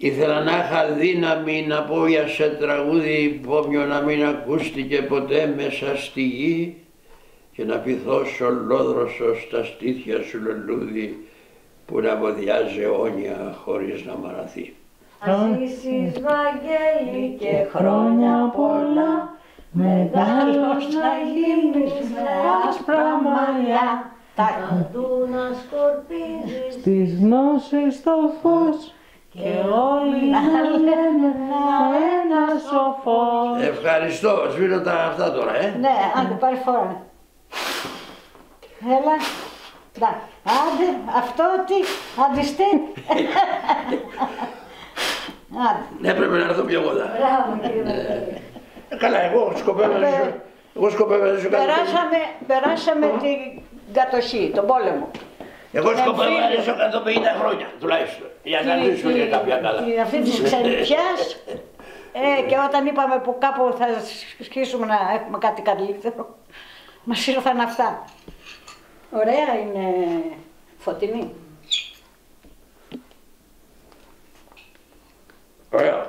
Ήθελα να είχα δύναμη να πω για σε τραγούδι υπόμοιο να μην ακούστηκε ποτέ μέσα στη γη και να πυθώσω ολόδροσο στα στήθια σου λουλούδι που να βοδιάζει αιώνια χωρίς να μαραθεί. Να ζήσεις Βαγγέλη και χρόνια πολλά, μεγάλος να γίνεις με άσπρα μαλλιά, παντού να σκορπίζεις στις γνώσεις το φως και όλοι να λένε ένα σοφός. Ευχαριστώ, σβήνω τα αυτά τώρα, Ναι, άντε πάρει φορά. Έλα. Άντε, αυτό τι, αντιστεί. Ναι, πρέπει να έρθω πιο κοντά. Μπράβο κύριε Βαγγέλη. Καλά, εγώ σκοπεύω να ζήσω Περάσαμε την κατοχή, τον πόλεμο. Εγώ σκοπεύω να ζήσω 150 χρόνια τουλάχιστον, για να ζήσω και κάποια καλά. Αυτή της ξενιτιάς, και όταν είπαμε που κάπου θα σχίσουμε να έχουμε κάτι καλύτερο, μας ήρθαν αυτά. Ωραία είναι, Φωτεινή. Ωραία.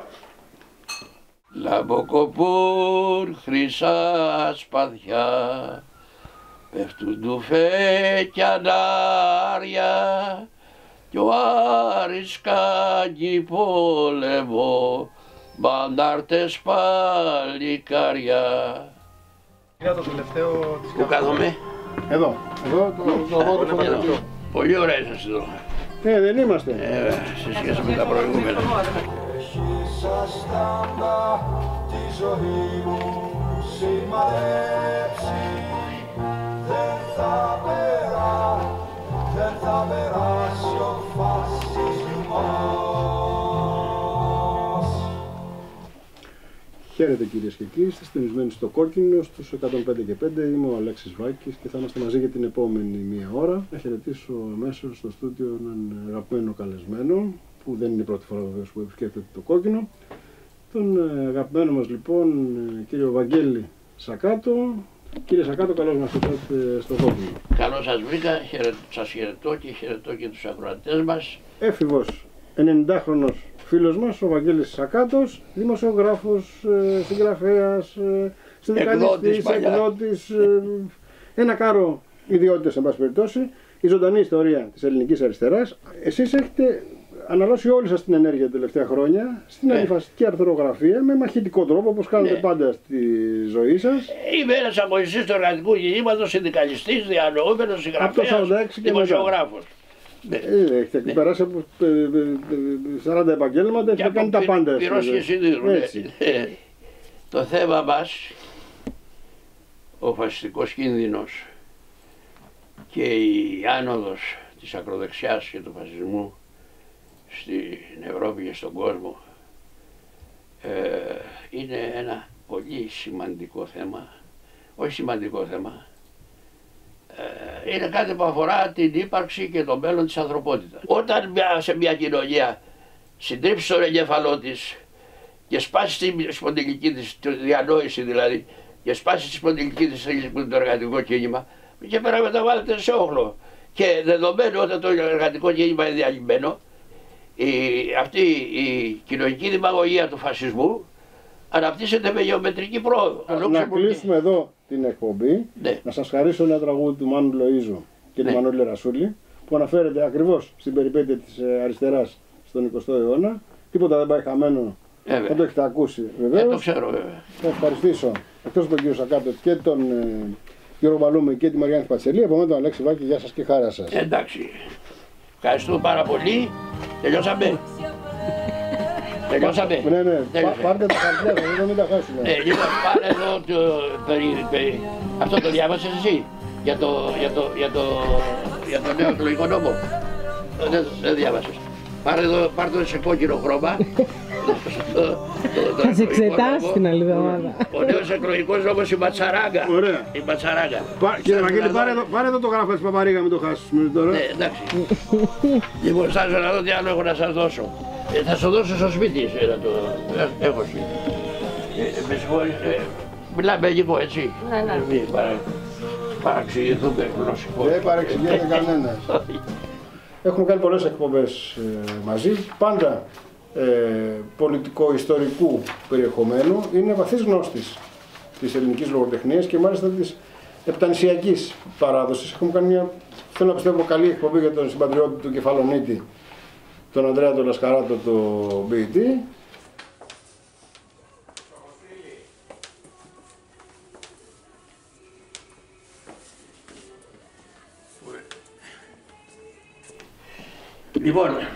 Λαμποκοπούρ χρυσά σπαθιά, πέφτουν τουφέ κι ανάρια κι ο Άρης κάνει πόλεμο, μπαντάρτες παλικάρια. Είναι το τελευταίο της Πού κάθομαι? Εδώ το φωτογραφείο. Πολύ ωραία είσαστε εδώ. Δεν είμαστε. Σε σχέση με τα προηγούμενα. Έχεις αστάντα τη ζωή μου σημαδέψει. Δεν θα περάσει ο φασισμός. Χαίρετε κυρίες και κύριοι, είστε στενισμένοι στο Κόκκινο στους 105 και 5. Είμαι ο Αλέξης Βάκης και θα είμαστε μαζί για την επόμενη μία ώρα. Θα χαιρετήσω αμέσως στο στούντιο έναν αγαπημένο καλεσμένο, που δεν είναι η πρώτη φορά βεβαίως που επισκέπτεται το Κόκκινο. Τον αγαπημένο μας λοιπόν κύριο Βαγγέλη Σακάτο. Κύριε Σακάτο, καλώς μας ήρθατε στο Κόκκινο. Καλώς σας βρήκα, σας χαιρετώ και χαιρετώ και τους ακροατές μας. Έφηβος 90χρονος φίλος μας, ο Βαγγέλης Σακάτος, δημοσιογράφος, συγγραφέας, συνδικαλιστής, εκδότης, ένα κάρο ιδιότητες εν πάση περιπτώσει, η ζωντανή ιστορία της ελληνικής αριστεράς. Εσείς έχετε αναλώσει όλη σας την ενέργεια τα τελευταία χρόνια στην αντιφασιστική αρθρογραφία με μαχητικό τρόπο, όπως κάνετε πάντα στη ζωή σας. Είμαι ένας αγωνιστής του εργατικού κινήματος, συνδικαλιστής, διανοούμενος, συγγραφέας, δημοσιογράφος. Έχετε περάσει από 40 επαγγέλματα, έχετε κάνει τα πάντα. Πυρός και σιδήρου. Το θέμα μας, ο φασιστικός κίνδυνος και η άνοδος της ακροδεξιάς και του φασισμού στην Ευρώπη και στον κόσμο, είναι ένα πολύ σημαντικό θέμα. Όχι σημαντικό θέμα. Είναι κάτι που αφορά την ύπαρξη και το μέλλον της ανθρωπότητας. Όταν σε μια κοινωνία συντρίψει τον εγκέφαλό της και σπάσει τη σπονδυλική της, τη διανόηση δηλαδή, και σπάσει τη σπονδυλική της το εργατικό κίνημα, και πέρα μεταβάλλεται σε όχλο. Και δεδομένου όταν το εργατικό κίνημα είναι διαλυμένο, αυτή η κοινωνική δημαγωγία του φασισμού αναπτύσσεται με γεωμετρική πρόοδο. Να κλείσουμε εδώ την εκπομπή, να σας χαρίσω ένα τραγούδι του Μάνου Λοΐζου και του Μανώλη Ρασούλη, που αναφέρεται ακριβώς στην περιπέτεια της αριστεράς στον 20ο αιώνα. Τίποτα δεν πάει χαμένο, δεν το έχετε ακούσει βεβαίως. Το ξέρω βέβαια. Θα ευχαριστήσω εκτός από τον κύριο Σακάτο και τον Γιώργο Μπαλούμη και τη Μαριάννη Πατσελή. Από μένα τον Αλέξη Βάκη, γεια σας και χάρη σας. Εντάξει. Ευχαριστούμε πάρα πολύ. Τελειώσαμε. Τελειώσαμε. Ναι. Πάρτε τα χαρτιά σας, δεν τα χάσουμε. Λοιπόν, πάρε εδώ αυτό το διάβασες εσύ για το νέο εκλογικό νόμο. Δεν διάβασες. Πάρε το σε κόκκινο χρώμα. Θα σε εξετάσει την άλλη εβδομάδα. Ο νέος εκλογικός νόμος, η Ματσαράγκα. Ωραία. Η Ματσαράγκα. Κύριε Βαγγέλη, πάρε εδώ το γράφο της Παπαρίγα, μην το χάσουμε τώρα. Ναι, εντάξει. Λοιπόν, στάζω να δω τι άλλο έχω να σας δώσω. Θα σου δώσω στο σπίτι, έχω σπίτι. Με συγχωρείς, μιλάμε λίγο έτσι. Ναι. Μην παραξηγηθούμε γνωσικό. Δεν παραξηγείται κανένας. Έχουμε κάνει πολλές εκπομπές μαζί. Πάντα πολιτικό-ιστορικού περιεχομένου, είναι βαθύς γνώστης της ελληνικής λογοτεχνίας και μάλιστα της επτανησιακής παράδοσης. Έχουμε κάνει μια, θέλω να πιστεύω, καλή εκπομπή για τον συμπατριώτη του Κεφαλονίτη, τον Ανδρέα τον Λασκαράτο, τον ποιητή. Λοιπόν,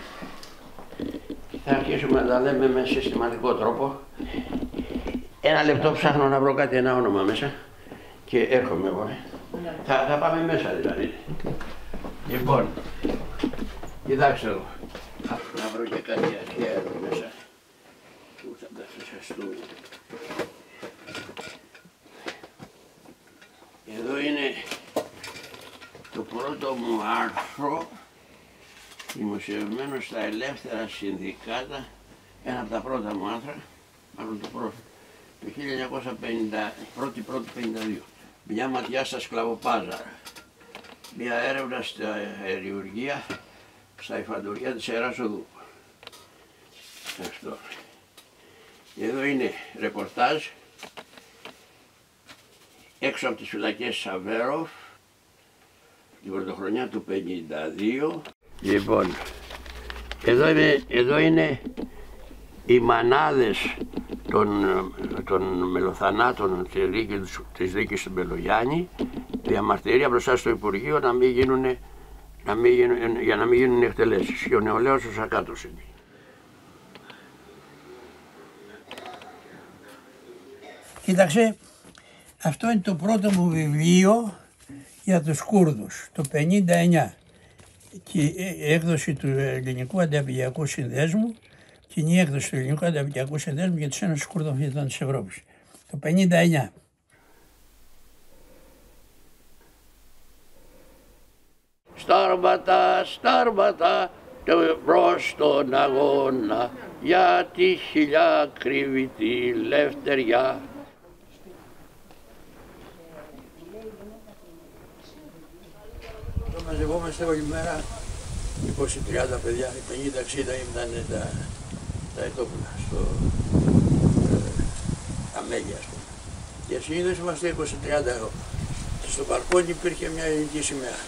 θα αρχίσουμε να τα λέμε με συστηματικό τρόπο. Ένα λεπτό ψάχνω να βρω κάτι, ένα όνομα μέσα και έρχομαι εγώ. Θα πάμε μέσα δηλαδή. Λοιπόν, κοιτάξτε εδώ. Να βρω και κάτι αρχαία εδώ μέσα που θα τα χρησιμοποιήσουμε. Εδώ είναι το πρώτο μου άρθρο, δημοσιευμένο στα Ελεύθερα Συνδικάτα, ένα από τα πρώτα μου άρθρα, μάλλον το πρώτο, το 1952. Μια ματιά στα σκλαβοπάζαρα. Μια έρευνα στα αεριουργία, στα υφαντουργία της Ιεράς Οδού. Αυτό. Εδώ είναι ρεπορτάζ έξω από τις φυλακές Σαβέροφ, την πρωτοχρονιά του 52. Λοιπόν, εδώ είναι οι μανάδες των μελοθανάτων της δίκης του Μπελογιάννη, διαμαρτυρία μπροστά στο Υπουργείο για να μην γίνουν εκτελέσεις. Και ο νεολαίος ο Σακάτος είναι. Κοίταξε, αυτό είναι το πρώτο μου βιβλίο για τους Κούρδους, το 1959. Και η έκδοση του Ελληνικού Αντιαπικιακού Συνδέσμου, κοινή έκδοση του Ελληνικού Αντιαπικιακού Συνδέσμου για τους Ένωσης Κούρδων Φοιτητών της Ευρώπης, το 1959. Στάρματα, στάρματα, προς τον αγώνα, για τη χιλιά κρύβει τη λευτεριά. Μαζευόμαστε όλη μέρα 20-30 παιδιά, 50-60 ήταν τα ετόπουλα στο Αμέλεια, ας πούμε. Και συνήθως είμαστε 20-30 εδώ. Στο μπαλκόνι υπήρχε μια ελληνική σημαία.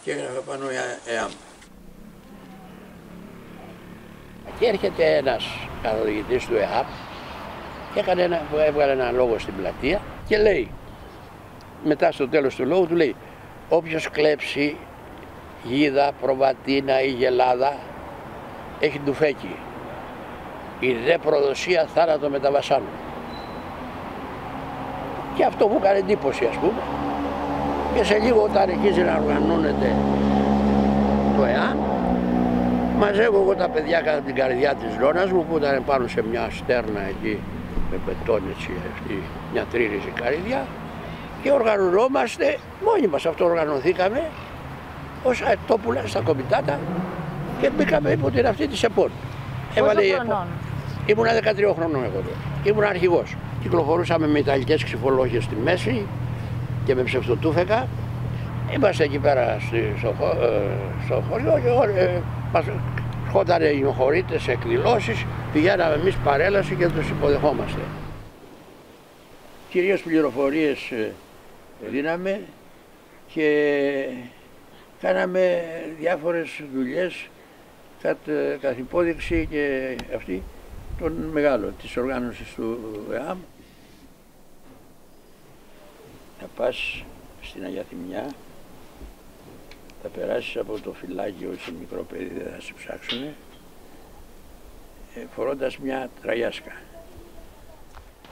Και έγραφε πάνω ΕΑΜ. Και έρχεται ένας καθοδηγητής του ΕΑΜ και έβγαλε ένα λόγο στην πλατεία και λέει, μετά στο τέλος του λόγου του λέει, όποιος κλέψει γίδα, προβατίνα ή γελάδα έχει ντουφέκι. Η δε προδοσία θάνατο με τα βασάνου. Και αυτό μου έκανε εντύπωση, ας πούμε. Και σε λίγο όταν αρχίζει να οργανώνεται το ΕΑΜ, μαζεύω εγώ τα παιδιά κατά την καρδιά της Λώνας μου που ήταν πάνω σε μια στέρνα εκεί με πετόν έτσι, μια τρίριζη καρδιά, και οργανωνόμαστε μόνοι μας, αυτό οργανωθήκαμε ως αετόπουλα στα κομιτάτα και μπήκαμε υπό την αυτή της ΕΠΟΝ. Πόσο χρονών? Ήμουνα 13 χρονών εγώ τότε. Ήμουν αρχηγός. Κυκλοφορούσαμε με ιταλικές ξυφολόγες στη μέση και με ψευτοτούφεκα. Είμαστε εκεί πέρα στο χωριό και μας ερχόταν οι οχορίτες σε εκδηλώσεις, πηγαίναμε εμείς παρέλαση και τους υποδεχόμαστε. Κυρίως πληροφορίες δίναμε και κάναμε διάφορες δουλειές κατ' υπόδειξη και αυτή των μεγάλων της οργάνωσης του ΕΑΜ. Θα πας στην Αγία Θυμιά, θα περάσεις από το φυλάκιο, είσαι μικρό παιδί, δεν θα σε ψάξουνε, φορώντας μια τραγιάσκα.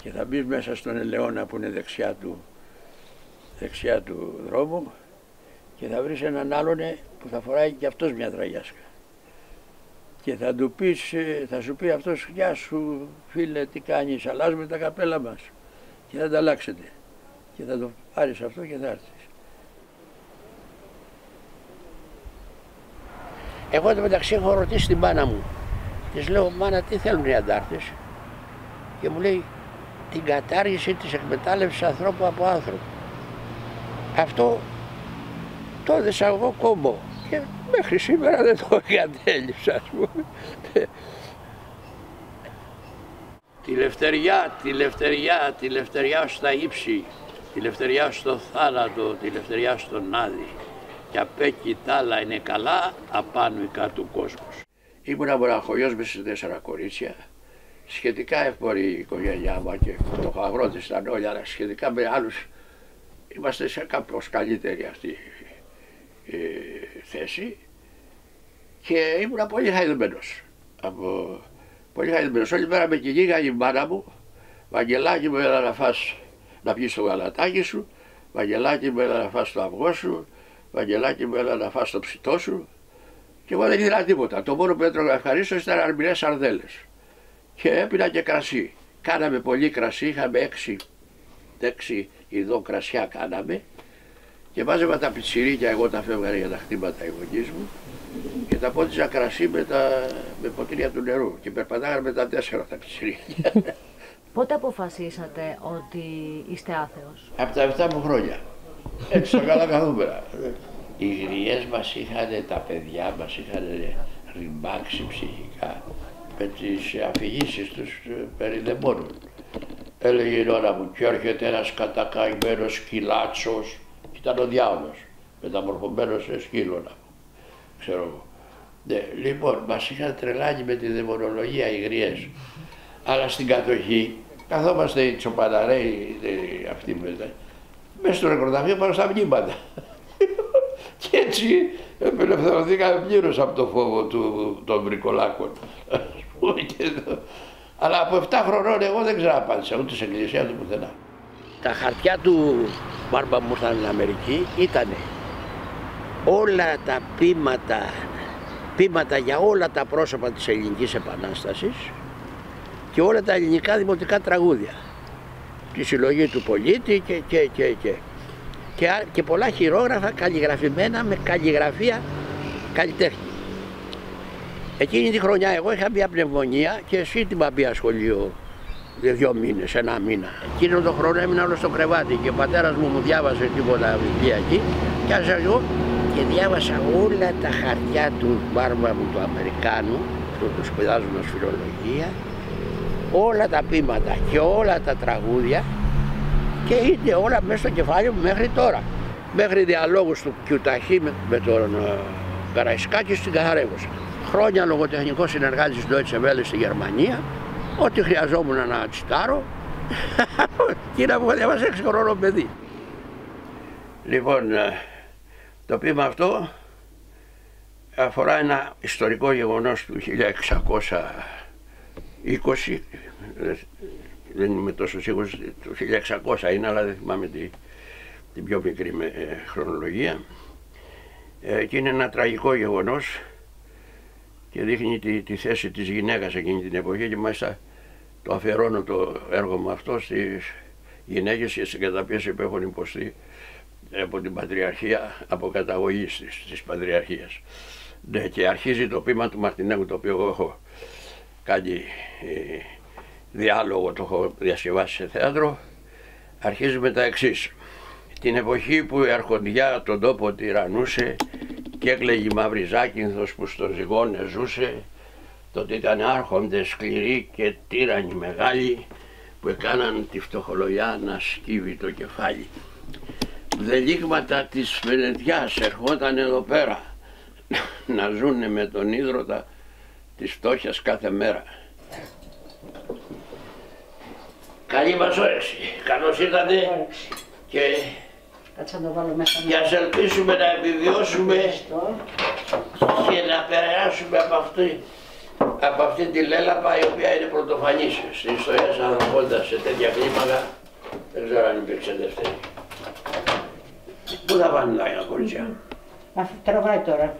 Και θα μπεις μέσα στον Ελαιώνα που είναι δεξιά του δρόμου και θα βρεις έναν άλλον που θα φοράει και αυτός μια τραγιάσκα. Και θα του πεις, θα σου πει αυτός, γεια σου φίλε, τι κάνεις, αλλάζουμε τα καπέλα μας. Και θα τα αλλάξετε. Και θα το πάρεις αυτό και θα έρθεις. Εγώ το μεταξύ έχω ρωτήσει την μάνα μου. Της λέω, μάνα, τι θέλουν οι αντάρτες? Και μου λέει, την κατάργηση της εκμετάλλευσης ανθρώπου από άνθρωπο. Αυτό το έδεσα εγώ κόμπο. Και Μέχρι σήμερα δεν το εγκατέλειψα, ας πούμε. Τη λευτεριά στα ύψη, τη λευτεριά στο θάνατο, τη λευτεριά στον άδη. Κι απ' εκεί τ' άλλα είναι καλά, απάνω ή κάτω του κόσμος. Ήμουν μοναχογιός με στις 4 κορίτσια, σχετικά εύπορη η οικογένειά μου και φτωχαγρότες ήταν όλοι, αλλά σχετικά με άλλους είμαστε σε κάπως καλύτερη αυτή θέση και ήμουν πολύ χαϊδεμένος. Πολύ χαϊδεμένος. Όλη μέρα με κυνήγαγε η μάνα μου, Βαγγελάκι μου, έλα να φας, να πιεις το γαλατάκι σου, Βαγγελάκι μου, έλα να φας το αυγό σου, Βαγγελάκι μου, έλα να φας το ψητό σου. Και εγώ δεν είδα τίποτα. Το μόνο που έτρωγα ευχαρίστως ήταν αρμυρές σαρδέλες. Και έπινα και κρασί. Κάναμε πολύ κρασί, είχαμε 6 ειδών κρασιά κάναμε. Και βάζευα τα πιτσιρίκια, εγώ τα φεύγανε για τα χτήματα οι γονείς μου. Και τα πότιζα κρασί με ποτήρια του νερού. Και περπατάγανε με τα 4 τα πιτσιρίκια. Πότε αποφασίσατε ότι είστε άθεος? Από τα 7 μου χρόνια. Έτσι τα καλά καθούμενα. Οι γριές μας είχαν, τα παιδιά μας είχαν ρημάξει ψυχικά με τις αφηγήσεις τους περί δαιμόνων. Έλεγε η νόνα μου και έρχεται ένας κατακαημένος σκυλάτσος, ήταν ο διάολος, μεταμορφωμένος σε σκύλωνα, ξέρω εγώ. Ναι, λοιπόν, μας είχαν τρελάνει με τη δαιμονολογία οι γριές, αλλά στην κατοχή καθόμαστε οι τσοπαναρέοι αυτοί μέσα στο νεκροταφείο πάνω στα μνήματα. Και έτσι απελευθερωθήκαμε πλήρως από το φόβο των βρικολάκων. Αλλά από 7 χρονών εγώ δεν ξαναπάτησα ούτε σε εκκλησία του πουθενά. Τα χαρτιά του μπάρμπα μου ήρθαν στην Αμερική ήταν όλα τα ποίηματα για όλα τα πρόσωπα της Ελληνικής Επανάστασης και όλα τα ελληνικά δημοτικά τραγούδια. Τη συλλογή του πολίτη και πολλά χειρόγραφα καλλιγραφημένα με καλλιγραφία καλλιτέχνη. Εκείνη τη χρονιά εγώ είχα μια πνευμονία και σύντομα πήγα σχολείο 2 μήνες, 1 μήνα. Εκείνον τον χρόνο έμεινα όλο στο κρεβάτι και ο πατέρας μου διάβασε τίποτα βιβλία εκεί και άρχισα εγώ και διάβασα όλα τα χαρτιά του μπάρμπα μου του Αμερικάνου, που σπουδάζουν ως φιλολογία, όλα τα ποίηματα και όλα τα τραγούδια και είναι όλα μέσα στο κεφάλι μου μέχρι τώρα. Μέχρι διαλόγους του Κιουταχή με τον Καραϊσκάκη στην Καθαρέβουσα. Χρόνια λογοτεχνικός συνεργάτης Deutsche Welle στη Γερμανία, ό,τι χρειαζόμουν να τσιτάρω και να μου διαβάσει 6 χρονών παιδί. Λοιπόν, το ποίημα αυτό αφορά ένα ιστορικό γεγονός του 1620, δεν είμαι τόσο σίγουρος, το 1600 είναι, αλλά δεν θυμάμαι την πιο μικρή χρονολογία. Και είναι ένα τραγικό γεγονός και δείχνει τη θέση της γυναίκας εκείνη την εποχή και μάλιστα το αφιερώνω το έργο μου αυτό στις γυναίκες και στην καταπίεση που έχουν υποστεί από την Πατριαρχία, από καταγωγή της Πατριαρχίας. Ναι, και αρχίζει το ποίημα του Μαρτινέγκου, το οποίο εγώ έχω κάνει διάλογο, το έχω διασκευάσει σε θέατρο. Αρχίζει με τα εξής. Την εποχή που η αρχοντιά τον τόπο τυραννούσε και έκλαιγε η μαύρη Ζάκυνθος που στο ζυγόνε ζούσε, τότε ήταν άρχοντες σκληροί και τύρανοι μεγάλοι που έκαναν τη φτωχολογιά να σκύβει το κεφάλι. Δελίγματα της Βενετιάς ερχόταν εδώ πέρα να ζουνε με τον ίδρωτα της φτώχειας κάθε μέρα. Καλή μας όρεξη. Καλώς ήρθατε και ας ελπίσουμε να επιβιώσουμε και να περάσουμε από αυτή τη λέλαπα η οποία είναι πρωτοφανής στην ιστορία της ανθρωπότητας σε τέτοια κλίμακα. Δεν ξέρω αν υπήρξε δεύτερη. Πού θα πάνε τα κορίτσια? Αφού τραβάει τώρα.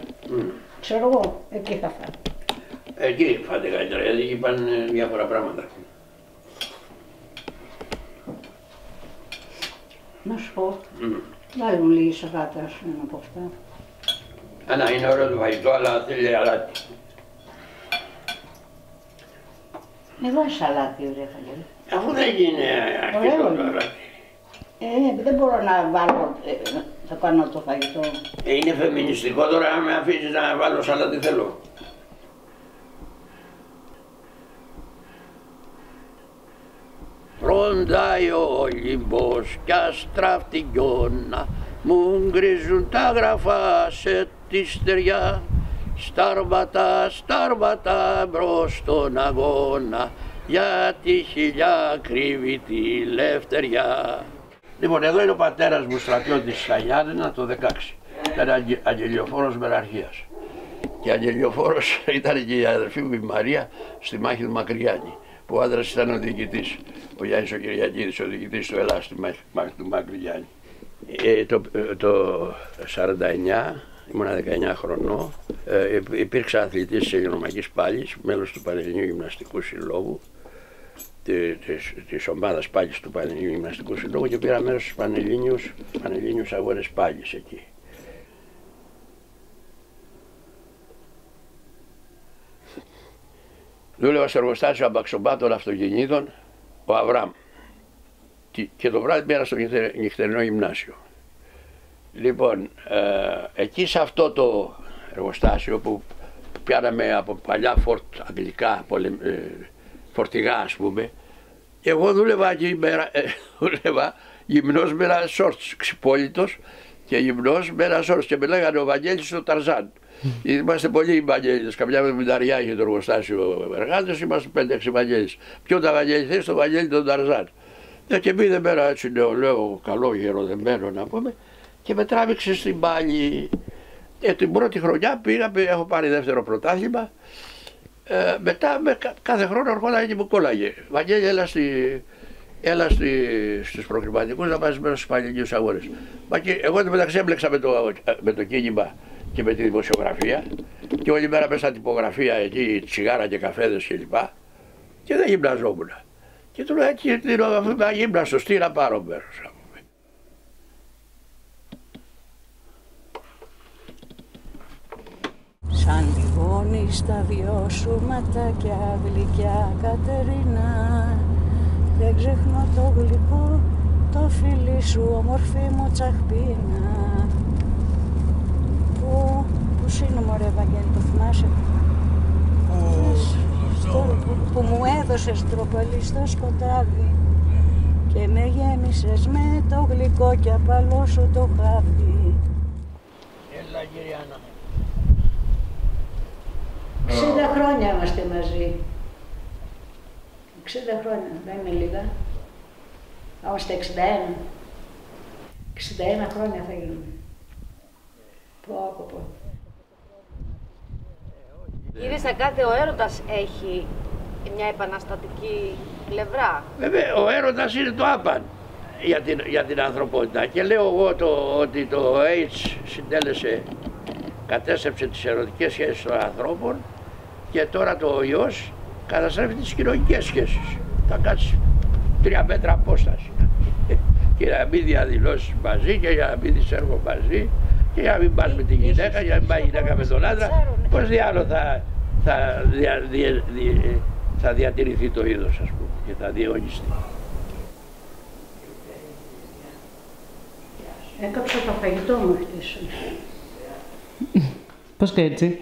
Ξέρω εγώ, εκεί θα φάνε. Εκεί φάτε καλύτερα, γιατί εκεί πάνε διάφορα πράγματα. Να σου πω, βάλουν λίγη σαλάτα ένα από αυτά. Ανά, είναι ωραίο το φαγητό, αλλά θέλει αλάτι. Εδώ σαλάτι, ωραία Βαγγέλη. Αφού δεν είναι αρκετό το αλάτι. Δεν μπορώ να βάλω Θα κάνω το φαγητό. Είναι φεμινιστικό τώρα να με αφήσεις να βάλω σαν τι θέλω. Ροντάει ο Όλυμπος κι άστρα τη γιώνα, μου γκρίζουν τα γραφά σε τη στεριά. Στάρματα, στάρματα μπρος στον αγώνα, για τη χιλιά κρύβει τη λευτεριά. Λοιπόν, εδώ είναι ο πατέρας μου, στρατιώτης στα Γιάννενα το 16. Ήταν αγγελιοφόρος μεραρχίας. Και αγγελιοφόρος ήταν και η αδερφή μου η Μαρία στη μάχη του Μακρυγιάννη, που ο άντρας ήταν ο διοικητής, ο Γιάννης ο Κυριακίδης, ο διοικητής του Ελλάς στη μάχη του Μακρυγιάννη. Το 49, ήμουνα 19 χρονών, υπήρξα αθλητής της Ελληνομαχικής Πάλης, μέλος του Πανελληνίου Γυμναστικού Συλλόγου, της ομάδας πάλης του Πανελληνίου Γυμναστικού Συλλόγου, και πήρα μέρος στους Πανελλήνιους Αγώνες Πάλης εκεί. Δούλευα στο εργοστάσιο αμπαξομπάτων αυτοκινήτων, ο Αβραάμ, και το βράδυ πήρα στο νυχτερινό γυμνάσιο. Λοιπόν, εκεί σε αυτό το εργοστάσιο που πιάναμε από παλιά αγγλικά φορτηγά, ας πούμε, και εγώ δούλευα γυμνός με ένα σόρτς, ξυπόλυτος και γυμνός με ένα σόρτς, και με λέγανε ο Βαγγέλης ο Ταρζάν. Είμαστε πολλοί Βαγγέλιδες, καμιά 70 είχε το εργοστάσιο εργάτες, είμαστε 5-6 Βαγγέλης. Ποιον τα Βαγγέλη θες, το Βαγγέλη τον Ταρζάν. Και πήγε μέρα έτσι νεολαίο, καλό γεροδεμένο να πούμε, και με τράβηξε στην πάλη. Την πρώτη χρονιά πήγα, έχω πάρει δεύτερο πρωτάθλημα. Μετά κάθε χρόνο ερχόταν και μου κόλλαγε. Βαγγέλη, έλα στους προκριματικούς να πας μέρος στους Πανελληνίους Αγώνες. Εγώ μεταξύ έμπλεξα με το κίνημα και με τη δημοσιογραφία, και όλη μέρα μέσα τυπογραφία εκεί, τσιγάρα και καφέδες κλπ. Και δεν γυμναζόμουν. Και του λέω έτσι, να γύμναστος, τι να πάρω μέρος. Σαν λιγόνι στα δυο σου ματάκια γλυκιά Κατερίνα, δεν ξεχνώ το γλυκό το φίλι σου, όμορφη μου τσαχπίνα. Πού είναι μωρέ Βαγγέλη, το θυμάσαι? Που μου έδωσες τροπολί στο σκοτάδι και με γέμισες με το γλυκό και απαλό σου το χάδι. Έλα Κυριάννα. 60 χρόνια είμαστε μαζί. 60 χρόνια, δεν είναι λίγα. Είμαστε 61. 61 χρόνια θα γίνουμε. Πω. Κύριε Σακάτη, ο έρωτας έχει μια επαναστατική πλευρά. Βέβαια, ο έρωτας είναι το άπαν για την ανθρωπότητα. Και λέω εγώ ότι το AIDS κατέστρεψε τις ερωτικές σχέσεις των ανθρώπων, και τώρα το ιός καταστρέφει τις κοινωνικές σχέσεις. Θα κάτσει 3 μέτρα απόσταση και να μην διαδηλώσεις μαζί, και για να μην δεις έργο μαζί, και για να μην πας με τη γυναίκα, για να μην πάει η γυναίκα με τον άντρα. Πώς διάλογο θα διατηρηθεί το είδος, ας πούμε, και θα διαιωνιστεί. Έκαψα το φαγητό μου χτες. Πώς και έτσι?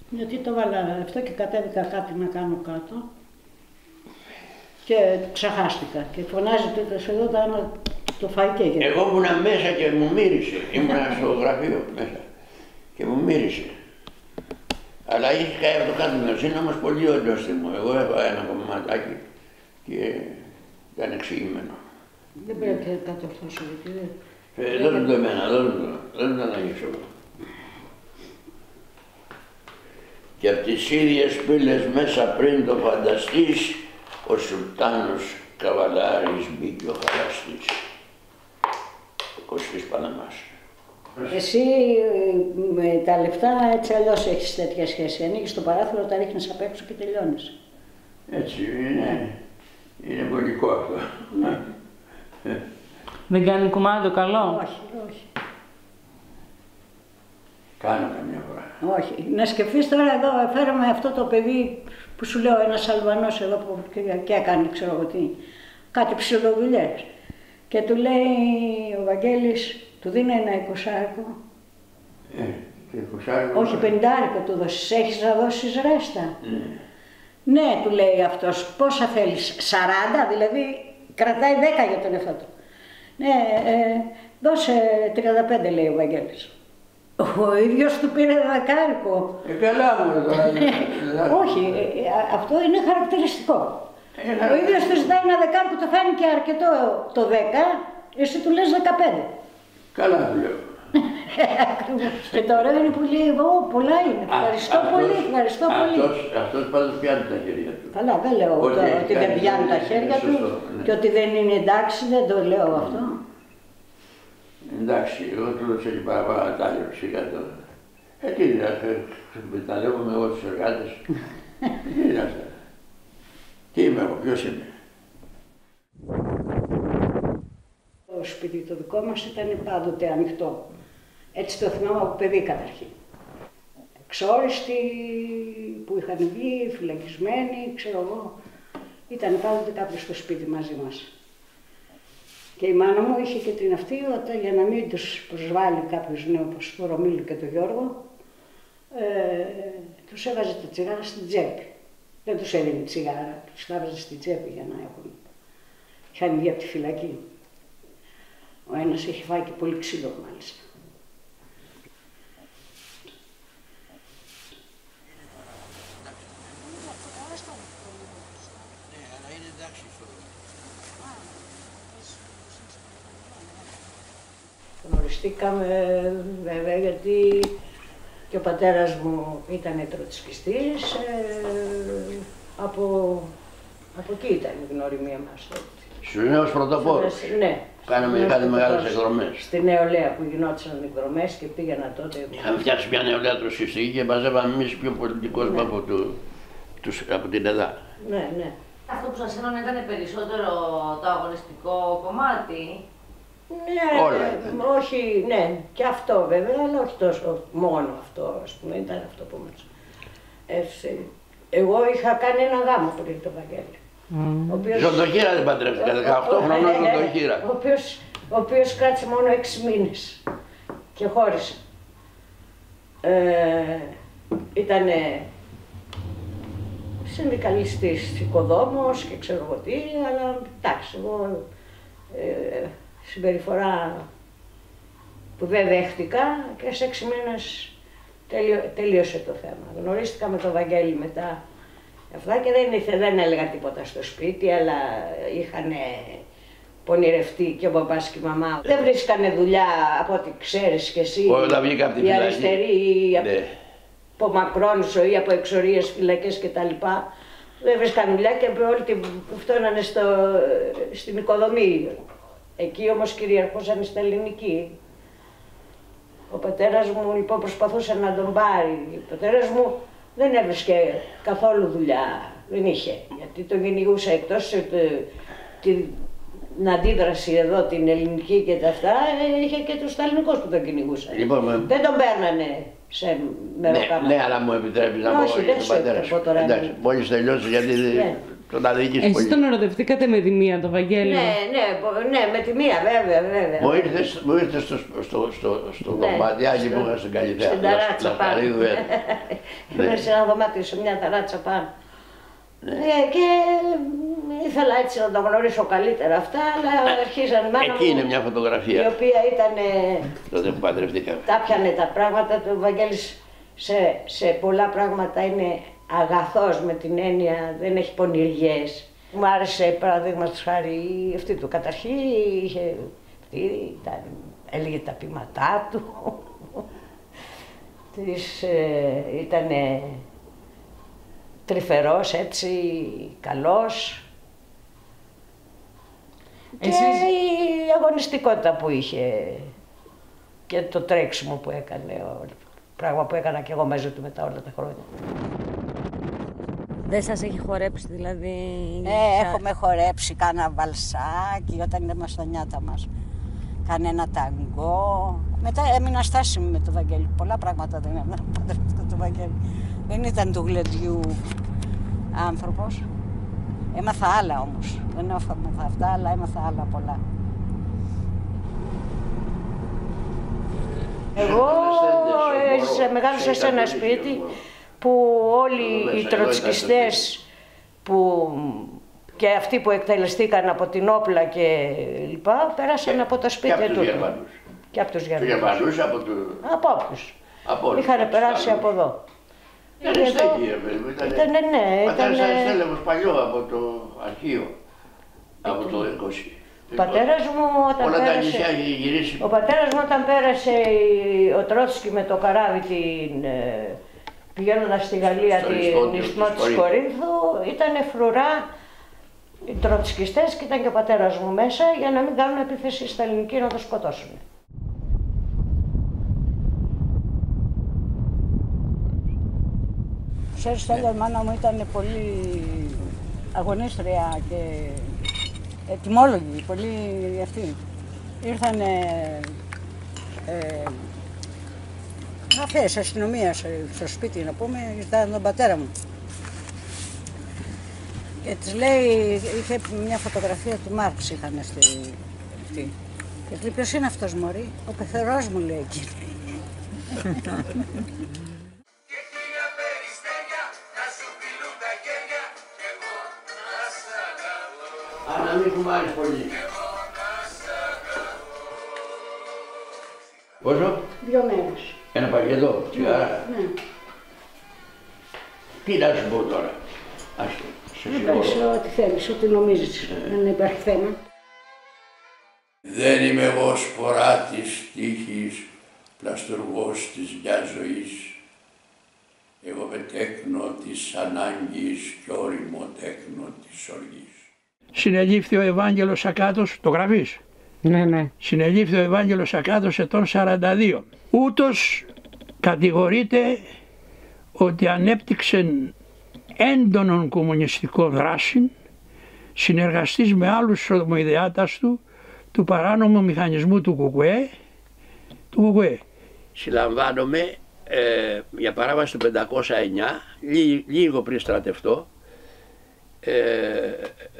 Γιατί το βάλα αυτό και κατέβηκα κάτι να κάνω κάτω και ξεχάστηκα και φωνάζει εδώ το φαγητό. Εγώ ήμουνα μέσα και μου μύρισε, ήμουνα στο γραφείο μέσα και μου μύρισε. Αλλά είχε καεί από το κάτω μες, είναι όμως πολύ οντόστιμο. Εγώ έχω ένα κομματάκι και ήταν εξηγημένο. Δεν πρέπει να κατορθώσω γιατί δώσε το εμένα, δεν το αναγγίξω. Και απ' τις ίδιες πύλες μέσα πριν το φανταστείς, ο Σουλτάνος Καβαλάρης μπήκε ο χαλαστής. Ο Κωστής Παναμάς. Εσύ με τα λεφτά έτσι αλλιώς έχεις τέτοια σχέση. Ανοίγεις το παράθυρο, τα ρίχνεις απ' έξω και τελειώνεις. Έτσι είναι βολικό αυτό. Ναι. Δεν κάνει κουμάντο καλό? Όχι. Κάνω καμιά φορά. Όχι. Να σκεφτείς τώρα εδώ, φέραμε αυτό το παιδί που σου λέω, ένας Αλβανός εδώ που και έκανε, ξέρω εγώ τι, κάτι ψηλοδουλειές. Και του λέει ο Βαγγέλης, Του δίνει ένα 20άρικο. Και 20άρικο. Όχι, 50άρικο του δώσεις. Έχεις να δώσεις ρέστα. Ναι, του λέει αυτός. Πόσα θέλεις, 40, δηλαδή κρατάει 10 για τον εαυτό του. Ναι, δώσε 35, λέει ο Βαγγέλης. Ο ίδιος του πήρε δεκάρικο. Καλά μου τώρα. Όχι, αυτό είναι χαρακτηριστικό. Ο ίδιος του ζητάει ένα δεκάρικο, το φάνηκε αρκετό το 10, εσύ του λες 15. Καλά του λέω. Και τώρα είναι που λέει, πολλά είναι. Ευχαριστώ πολύ, ευχαριστώ πολύ. Αυτός πάντως πιάνει τα χέρια του. Καλά, δεν λέω ότι δεν πιάνει τα χέρια του και ότι δεν είναι εντάξει, δεν το λέω αυτό. Εντάξει, εγώ του έδωσα και παραπάνω τα άλλο σιγά τώρα. Τι είναι, εκμεταλλεύομαι εγώ τους εργάτες. Τι είναι αυτά. Τι είμαι εγώ, ποιος είμαι. Το σπίτι το δικό μας ήταν πάντοτε ανοιχτό. Έτσι το θυμάμαι από παιδί καταρχήν. Εξόριστοι που είχαν βγει, φυλακισμένοι, ξέρω εγώ. Ήταν πάντοτε κάποιος στο σπίτι μαζί μας. Και η μάνα μου είχε και την αυτή, για να μην τους προσβάλλει κάποιος νέο όπως το Ρωμίλη και τον Γιώργο, τους έβαζε τα τσιγάρα στην τσέπη. Δεν τους έδινε τσιγάρα, τους τα έβαζε στην τσέπη για να έχουν. Είχαν βγει από τη φυλακή. Ο ένας είχε φάει και πολύ ξύλο μάλιστα. Γνωριστήκαμε βέβαια γιατί και ο πατέρας μου ήταν τροτσικιστής, από εκεί ήταν η γνωριμία μας. Στους νέους πρωτοπόρους. Ναι. Είχατε μεγάλες εκδρομές. Στη νεολαία που γινόντουσαν εκδρομές και πήγαινα τότε. Είχαμε φτιάξει μια νεολαία τροτσικιστική και μαζεύαμε εμείς πιο πολιτικό κόσμο από την ΕΔΑ. Ναι, ναι. Αυτό που σας ένωνε ήταν περισσότερο το αγωνιστικό κομμάτι. Ναι, όλα. Όχι, ναι, και αυτό βέβαια, αλλά όχι τόσο μόνο αυτό, ας πούμε, ήταν αυτό που μας έφυγε. Εγώ είχα κάνει ένα γάμο πριν το Βαγγέλη. Ζωντοχύρα δεν παντρεύτηκα, 18 χρονών ζωντοχύρα. Ο οποίος κράτησε μόνο 6 μήνες και χώρισε. Ήτανε συνδικαλιστής οικοδόμος και ξέρω εγώ τι, αλλά εντάξει, εγώ συμπεριφορά που δεν δέχτηκα και σε 6 μήνες τελείωσε το θέμα. Γνωρίστηκα με τον Βαγγέλη μετά αυτά και δεν έλεγα τίποτα στο σπίτι, αλλά είχαν πονηρευτεί και ο μπαμπάς και η μαμά. Δεν βρίσκανε δουλειά από ό,τι ξέρεις κι εσύ, οι αριστεροί, από μακρόνισο ή από εξορίες, φυλακές κτλ. Δεν βρίσκανε δουλειά και όλοι φτώνανε στην οικοδομή. Εκεί όμως κυριαρχούσαν στην ελληνική. Ο πατέρας μου λοιπόν προσπαθούσε να τον πάρει. Ο πατέρας μου δεν έβρισκε καθόλου δουλειά, δεν είχε. Γιατί τον κυνηγούσε εκτός την αντίδραση εδώ την ελληνική και τα αυτά, είχε και τους σταλινικούς που τον κυνηγούσαν. Λοιπόν, δεν τον παίρνανε σε μεροκάμα. Ναι, αλλά μου επιτρέπεις να πω για τον πατέρα σου. Εντάξει, μόλις τελειώσει γιατί τον αδικείς πολύ. Εσείς τον ερωτευτήκατε με τη μία, τον Βαγγέλη? Ναι, με τη μία, βέβαια. Μου ήρθε στο δωματιάκι που είχα στην Καλυθέα. Στην ταράτσα πάνω. Ήμουν σε ένα δωμάτιο, σε μια ταράτσα πάνω. Και ήθελα έτσι να το γνωρίσω καλύτερα αυτά, αλλά αρχίζαν μάνα μου. Εκεί είναι μια φωτογραφία. Η οποία ήταν. Τότε που παντρευτήκαμε. Τα πιανε τα πράγματα του. Ο Βαγγέλης σε πολλά πράγματα είναι αγαθός με την έννοια, δεν έχει πονηριές. Μου άρεσε παραδείγματος χάρη αυτή του. Καταρχήν είχε. Έλεγε τα ποίηματά του. Ήτανε τρυφερός, έτσι, καλός. Και η αγωνιστικότητα που είχε και το τρέξιμο που έκανε, πράγμα που έκανα και εγώ μαζί του μετά όλα τα χρόνια. Δεν σας έχει χορέψει δηλαδή? Έχουμε χορέψει κάνα βαλσάκι όταν ήμασταν στα νιάτα μας. Κανένα ταγκό. Μετά έμεινα στάσιμη με το Βαγγέλη. Πολλά πράγματα δεν έμεινα με το Βαγγέλη. Δεν ήταν του γλεντιού άνθρωπος. Έμαθα άλλα όμως. Δεν έμαθα αυτά, αλλά έμαθα άλλα πολλά. Εγώ μεγάλωσα σε ένα σπίτι που όλοι οι τροτσκιστές και αυτοί που εκτελεστήκαν από την όπλα και λοιπά πέρασαν από το σπίτι του. Και από τους Γερμανούς. Από όποιους. Είχαν περάσει από εδώ. Ήταν στέκει, ήταν στέλεχος παλιό από το αρχείο, από το 20. Ο πατέρας μου όταν πέρασε ο Τρότσκι με το καράβι πηγαίνοντας στη Γαλλία την ισθμό της Κορίνθου, ήταν φρουρά οι τροτσκιστές και ήταν και ο πατέρας μου μέσα για να μην κάνουν επίθεση στα ελληνική να το σκοτώσουν. Ξέρεις, τότε η μάνα μου ήταν πολύ αγωνίστρια και ετοιμόλογη, πολύ αυτή. Ήρθανε γραφές αστυνομίας στο σπίτι, να πούμε, ήταν τον πατέρα μου. Και της λέει, είχε μια φωτογραφία του Μάρξ είχαν αυτή. Και της λέει, ποιος είναι αυτός, μωρή? Ο πεθερός μου, λέει εκείνη. Να μην φουμάρεις πολύ. Πόσο? 2 μέρες. Ένα πακέτο, τσιγάρα. Ναι. Τι να σου πω τώρα. Εντάξει, ό,τι θέλεις, ό,τι νομίζεις. Δεν υπάρχει θέμα. Δεν είμαι εγώ σπορά της τύχης, πλαστουργός της μιας ζωής. Εγώ με τέκνο της ανάγκης και όριμο τέκνο της οργής. Συνελήφθη ο Ευάγγελος Ακάτος, το γράφεις? Ναι. Συνελήφθη ο Ευάγγελος Ακάτος ετών 42. Ούτως κατηγορείται ότι ανέπτυξε έντονον κομμουνιστικό δράση, συνεργαστής με άλλους ομοειδεάτας του παράνομου μηχανισμού του ΚΚΕ. Συλλαμβάνομαι για παράβαση του 509, λίγο πριν στρατευτώ,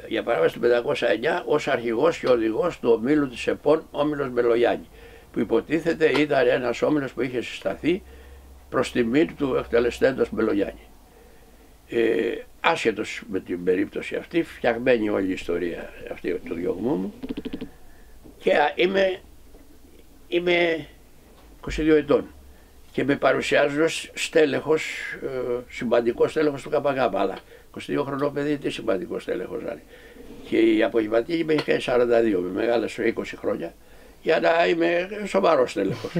για παράβαση του 509 ως αρχηγός και οδηγός του ομίλου της ΕΠΟΝ, όμιλος Μελογιάννη, που υποτίθεται ήταν ένας όμιλος που είχε συσταθεί προς τιμή του εκτελεστέντος Μελογιάννη. Άσχετος με την περίπτωση αυτή, φτιαγμένη όλη η ιστορία αυτή του διωγμού μου, και είμαι 22 ετών και με παρουσιάζουν ως στέλεχος, σημαντικός στέλεχος του ΚΚ, αλλά 22 χρονών παιδί, τι σημαντικός στέλεχος είναι. Και η απογευματική με είχε 42, με μεγάλες 20 χρόνια, για να είμαι σοβαρός στέλεχος.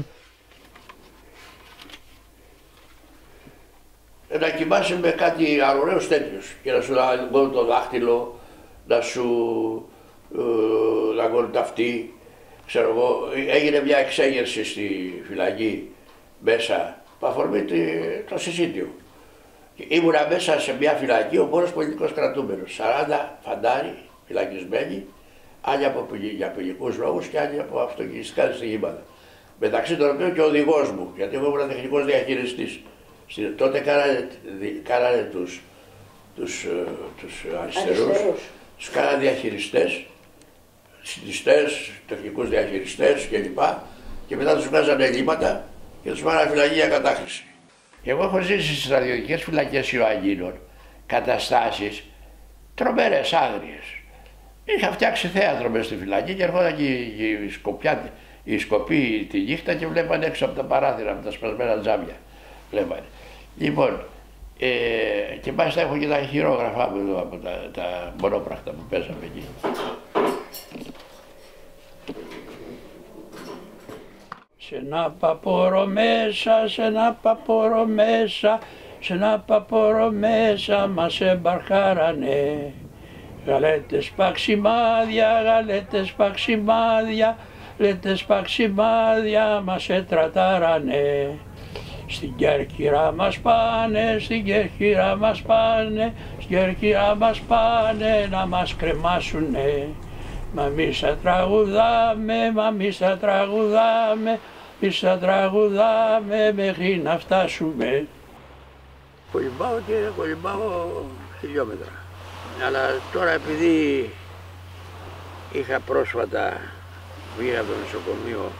Να κοιμάσαι με κάτι αρωραίος τέτοιος και να σου δω το δάχτυλο, να δαγκώνει τα αυτή. Ξέρω εγώ, έγινε μια εξέγερση στη φυλακή μέσα, που αφορμή το συσίτιο. Ήμουνα μέσα σε μια φυλακή, ο μόνος πολιτικός κρατούμενος, 40 φαντάροι φυλακισμένοι, άλλοι για ποινικούς λόγους και άλλοι από αυτοκινηστικά δυστυχήματα. Μεταξύ των οποίων και ο οδηγός μου, γιατί εγώ ήμουν τεχνικός διαχειριστής. Τότε κάνανε τους αριστερούς, τους κάνανε διαχειριστές, συντιστές, τεχνικούς διαχειριστές κλπ. Και μετά τους βγάζανε εγκλήματα και τους πάνε φυλακή για κατάχρηση. Εγώ έχω ζήσει στις στρατιωτικές φυλακές Ιωαννίνων καταστάσεις τρομερές, άγριες. Είχα φτιάξει θέατρο μέσα στη φυλακή και ερχόταν και οι σκοποί τη νύχτα και βλέπανε έξω από τα παράθυρα με τα σπασμένα τζάμια. Βλέπανε. Λοιπόν, και μάλιστα έχω και τα χειρόγραφά μου εδώ από τα μονόπρακτα που παίζαμε εκεί. Σε ένα παπόρο μέσα, σε ένα παπόρο μέσα, σε ένα παπόρο μέσα μας εμπαρχάρανε. Γαλέτες παξιμάδια, γαλέτες παξιμάδια, γαλέτες παξιμάδια μας ετρατάρανε. Στην Κέρκυρα μας πάνε, στην Κέρκυρα μας πάνε, στην Κέρκυρα μας πάνε να μας κρεμάσουνε. Μα εμείς θα τραγουδάμε, μα εμείς θα τραγουδάμε, εμείς θα τραγουδάμε μέχρι να φτάσουμε. Κολυμπάω και κολυμπάω χιλιόμετρα. Αλλά τώρα επειδή είχα πρόσφατα βγει από το νοσοκομείο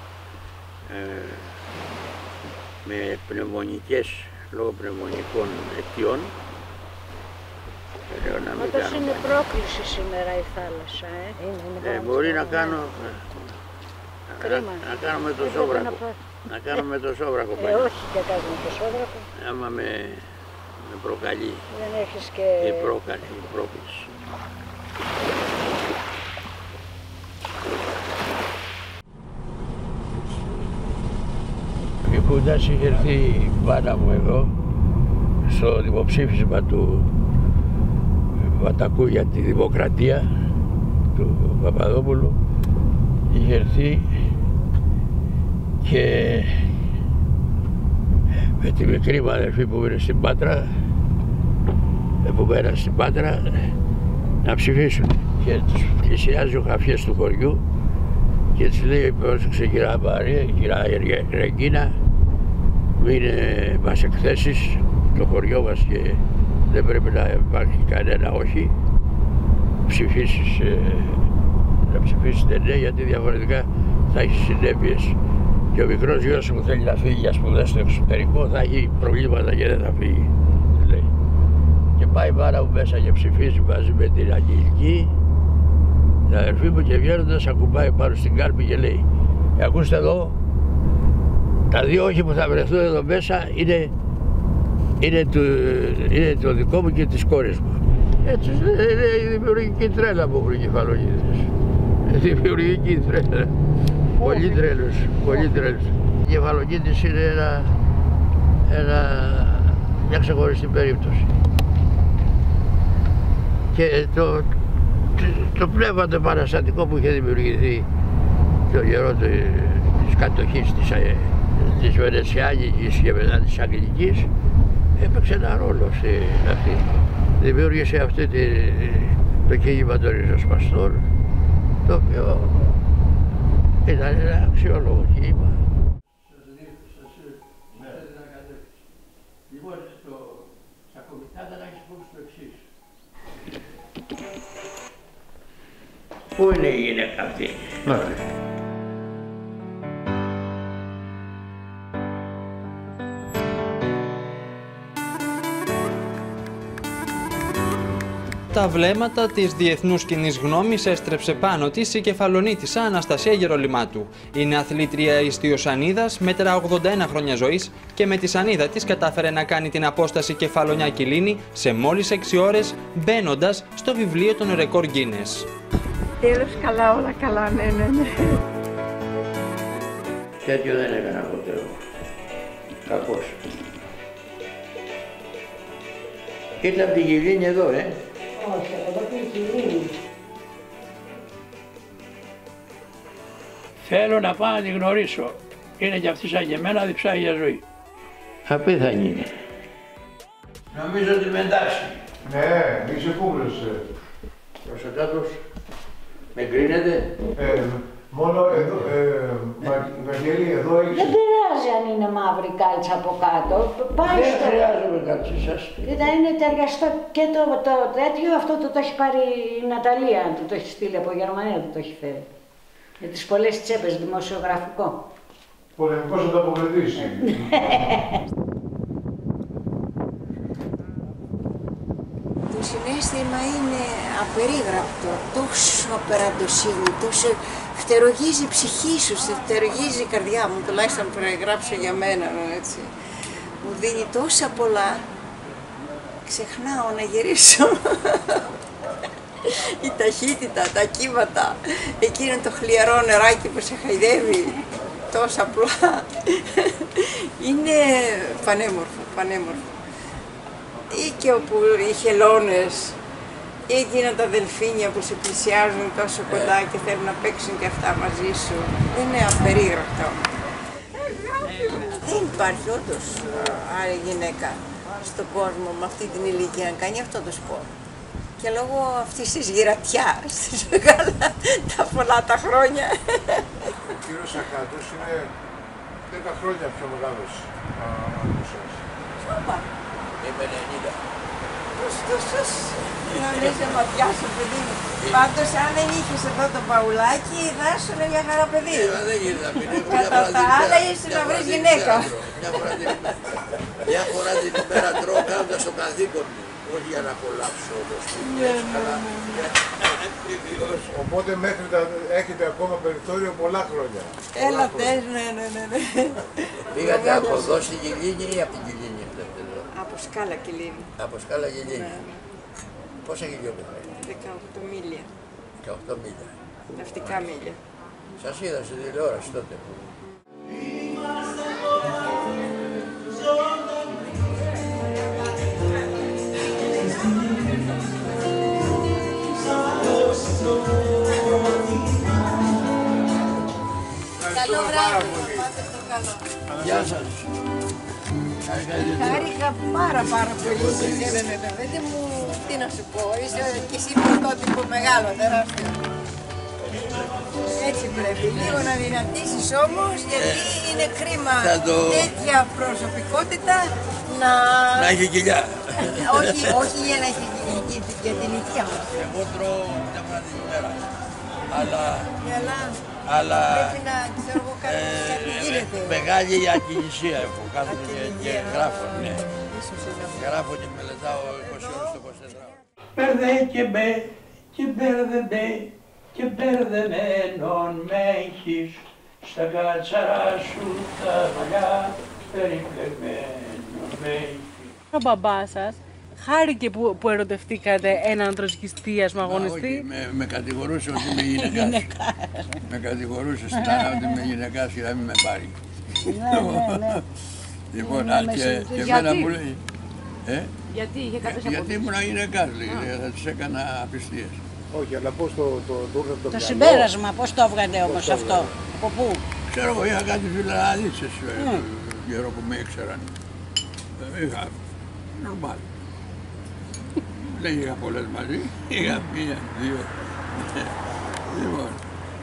με πνευμονικές, λόγω πνευμονικών αιτιών. Όντως είναι πρόκληση σήμερα η θάλασσα, είναι μπορεί να κάνω, να κάνω με το σόβρακο. Να κάνω με το σόβρακο πάλι. Όχι και κάνουμε το σόβρακο. Άμα με προκαλεί. Δεν έχεις και... η πρόκληση. Η Χούντας είχε έρθει πάνω μου εδώ στο δημοψήφισμα του Βατακού για τη Δημοκρατία του Παπαδόπουλου. Είχε έρθει και με τη μικρή μου αδερφή που είναι στην Πάτρα, που πέρασε στην Πάτρα, να ψηφίσουν. Και τους πλησιάζει ο γραφιές του χωριού και τους λέει: πρόσεξε κυρία Μαρία, κυρία Ρεγκίνα, μην μας εκθέσεις το χωριό μας και δεν πρέπει να υπάρχει κανένα όχι. Να ψηφίσετε ναι, γιατί διαφορετικά θα έχει συνέπειες. Και ο μικρός γιος μου θέλει να φύγει για σπουδές στο εξωτερικό, θα έχει προβλήματα και δεν θα φύγει, λέει. Και πάει πάρα μου μέσα και ψηφίζει μαζί με την Αγγελική, την αδερφή μου, και βγαίνοντας ακουμπάει πάνω στην κάλπη και λέει: ακούστε εδώ, τα δύο όχι που θα βρεθούν εδώ μέσα είναι το δικό μου και της κόρης μου. Έτσι είναι η δημιουργική τρέλα που έχουν οι κεφαλογίδες. Δημιουργική τρέλα. Πολύ τρέλος, πολύ τρέλος. Η κεφαλογίδης είναι μια ξεχωριστή περίπτωση. Και το πνεύμα το επαναστατικό που είχε δημιουργηθεί το καιρό της κατοχής της Βενετσιάνικης και μετά της Αγγλικής έπαιξε ένα ρόλο αυτή. Δημιούργησε το κίνημα των ριζοσπαστών, το οποίο ήταν ένα αξιόλογο κίνημα. Λοιπόν, στα κομιτάτα να έχεις πούμε το εξής. Πού είναι η γυναίκα αυτή? Τα βλέμματα της διεθνούς κοινής γνώμης έστρεψε πάνω της η κεφαλονίτισσα Αναστασία Γερολυμάτου. Είναι αθλήτρια ιστιοσανίδας, μέτρα 81 χρόνια ζωής και με τη σανίδα της κατάφερε να κάνει την απόσταση Κεφαλονιά-Κιλίνη σε μόλις 6 ώρες, μπαίνοντας στο βιβλίο των ρεκόρ Guinness. Τέλος καλά, όλα καλά, ναι. Τέτοιο δεν έκανα ποτέ εγώ. Κακώς. Ήρθε από την Κιλίνη εδώ, Όχι, από την Κιλίνη. Θέλω να πάω να τη γνωρίσω. Είναι κι αυτή σαν και εμένα, διψάει για ζωή. Απίθανη είναι. Νομίζω ότι με εντάξει. Ναι, είσαι κούμπλος. Προσωπικάτως, με κρίνετε. Μόνο εδώ, Βαγγέλη, εδώ έχεις... Δεν πειράζει αν είναι μαύρη κάλτσα από κάτω. Πάει δεν χρειάζομαι κάλτσα σας. Κοίτα, είναι ταιριαστό και το τέτοιο, αυτό το έχει πάρει η Ναταλία, το έχει στείλει από Γερμανία, το έχει φέρει. Για τις πολλές τσέπες, δημοσιογραφικό. Πολεμικός ανταποκριτής. Το συναίσθημα είναι απερίγραπτο, τόσο απεραντοσύνη, τόσο φτερογίζει η ψυχή σου, φτερογίζει η καρδιά μου, τουλάχιστον περιγράψω για μένα, έτσι. Μου δίνει τόσα πολλά, ξεχνάω να γυρίσω. Η ταχύτητα, τα κύματα, εκείνο το χλιαρό νεράκι που σε χαϊδεύει, τόσα απλά. Είναι πανέμορφο, πανέμορφο. Ή και όπου οι χελώνες, ή εκείνα τα δελφίνια που σε πλησιάζουν τόσο κοντά και θέλουν να παίξουν και αυτά μαζί σου. Είναι απερίγραπτα. Δεν υπάρχει όντως άλλη γυναίκα στον κόσμο με αυτή την ηλικία να κάνει αυτό το σπορ. Και λόγω αυτής της γυρατιάς, της μεγάλα, τα πολλά τα χρόνια. Ο κύριος Σακάτος είναι 10 χρόνια πιο μεγάλος από εσάς. Είμαι 90. Να λες να ματιάσω, παιδί μου. Πάντως, αν δεν είχες εδώ το παουλάκι, θα ήσουν μια χαρά παιδί. Δεν γίνεται να μην έχω. Κατά τα άλλα, είσαι να βρεις γυναίκα. Μια φορά την ημέρα τρώω κάνοντας το καθήκον μου. Όχι για να απολαύσω όμως. Οπότε μέχρι έχετε ακόμα περιθώριο πολλά χρόνια. Έλα θες, ναι. Πήγατε από εδώ στη Γιλήνη ή από την Γιλήνη? Από Σκάλα Κιλίνη. Από Σκάλα Γιλήνη. Πόσα χιλιόμετρα? 18 μίλια. 18 μίλια. Ναυτικά μίλια. Σας είδα στην τηλεόραση τότε. Καλό βράδυ. Γεια σας. Χάρηκα πάρα πολύ που ήρθατε με παιδί μου. Τι να σου πω, είσαι και εσύ πρωτότυπο μεγάλο, τεράστιο. Έτσι πρέπει, λίγο να δυνατήσεις όμως, γιατί είναι κρίμα τέτοια προσωπικότητα να... Να έχει κοιλιά. Όχι για να έχει για την υγεία μας. Εγώ τρώω μια φορά την ημέρα. Αλλά πρέπει να ξέρω εγώ κάτι γίνεται. Μεγάλη ακινησία έχω, κάθομαι και γράφω, ναι. Γράφω και μελετάω 20 ώρες το 24. Μπερδε και μπε και μπερδεμπέ και μπερδεμένον με έχεις στα κάτσαρά σου τα μαλλιά περιπλεγμένον με έχεις. Ο μπαμπάς σας χάρηκε που ερωτευτήκατε έναν τροσκιστή αγωνιστή. Με κατηγορούσε ότι είμαι γυναικάς. Με κατηγορούσε στην Άννα ότι είμαι γυναικάς και να μην με πάρει. Ναι. Λοιπόν, και εμένα μου λέει. Γιατί είχε κάποιες αποδείξεις? Γιατί ήμουν γυναικάς, λέει, θα τις έκανα απιστίες. Όχι, αλλά πώς το ήρθατε το Το συμπέρασμα, πώς το έβγατε όμως αυτό, από πού? Ξέρω εγώ, είχα κάτι φιλαναλίτσες καιρό που με ήξεραν. Είχα, νορμάλ. Δεν είχα πολλές μαζί, είχα μία, δύο. Λοιπόν,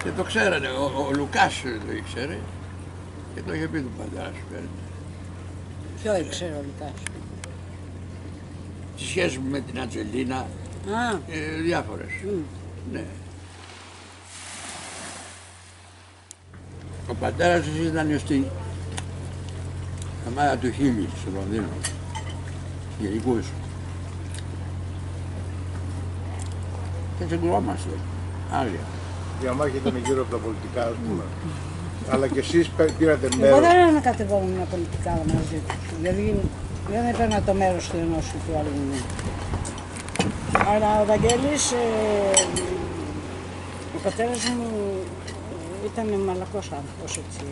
και το ξέρανε, ο Λουκάς το ήξερε και το είχε πει του πατέρα σου. Ποιο ήξερε ο Λουκάς? Τη σχέση μου με την Ατζελίνα, διάφορες. Ναι. Ο πατέρας της ήταν στην ομάδα του Χίμη στο Λονδίνο, γενικούς. Και συγκρουόμαστε, άγρια. Διαμάχη ήταν γύρω από τα πολιτικά, ας πούμε. Αλλά και εσείς πήρατε μέρος. Εγώ δεν ανακατευόμουν πολιτικά μαζί του. Δηλαδή δεν έπαιρνα το μέρος του ενός ή του άλλου. Αλλά ο Βαγγέλης, ο πατέρας μου ήταν μαλακός άνθρωπος έτσι.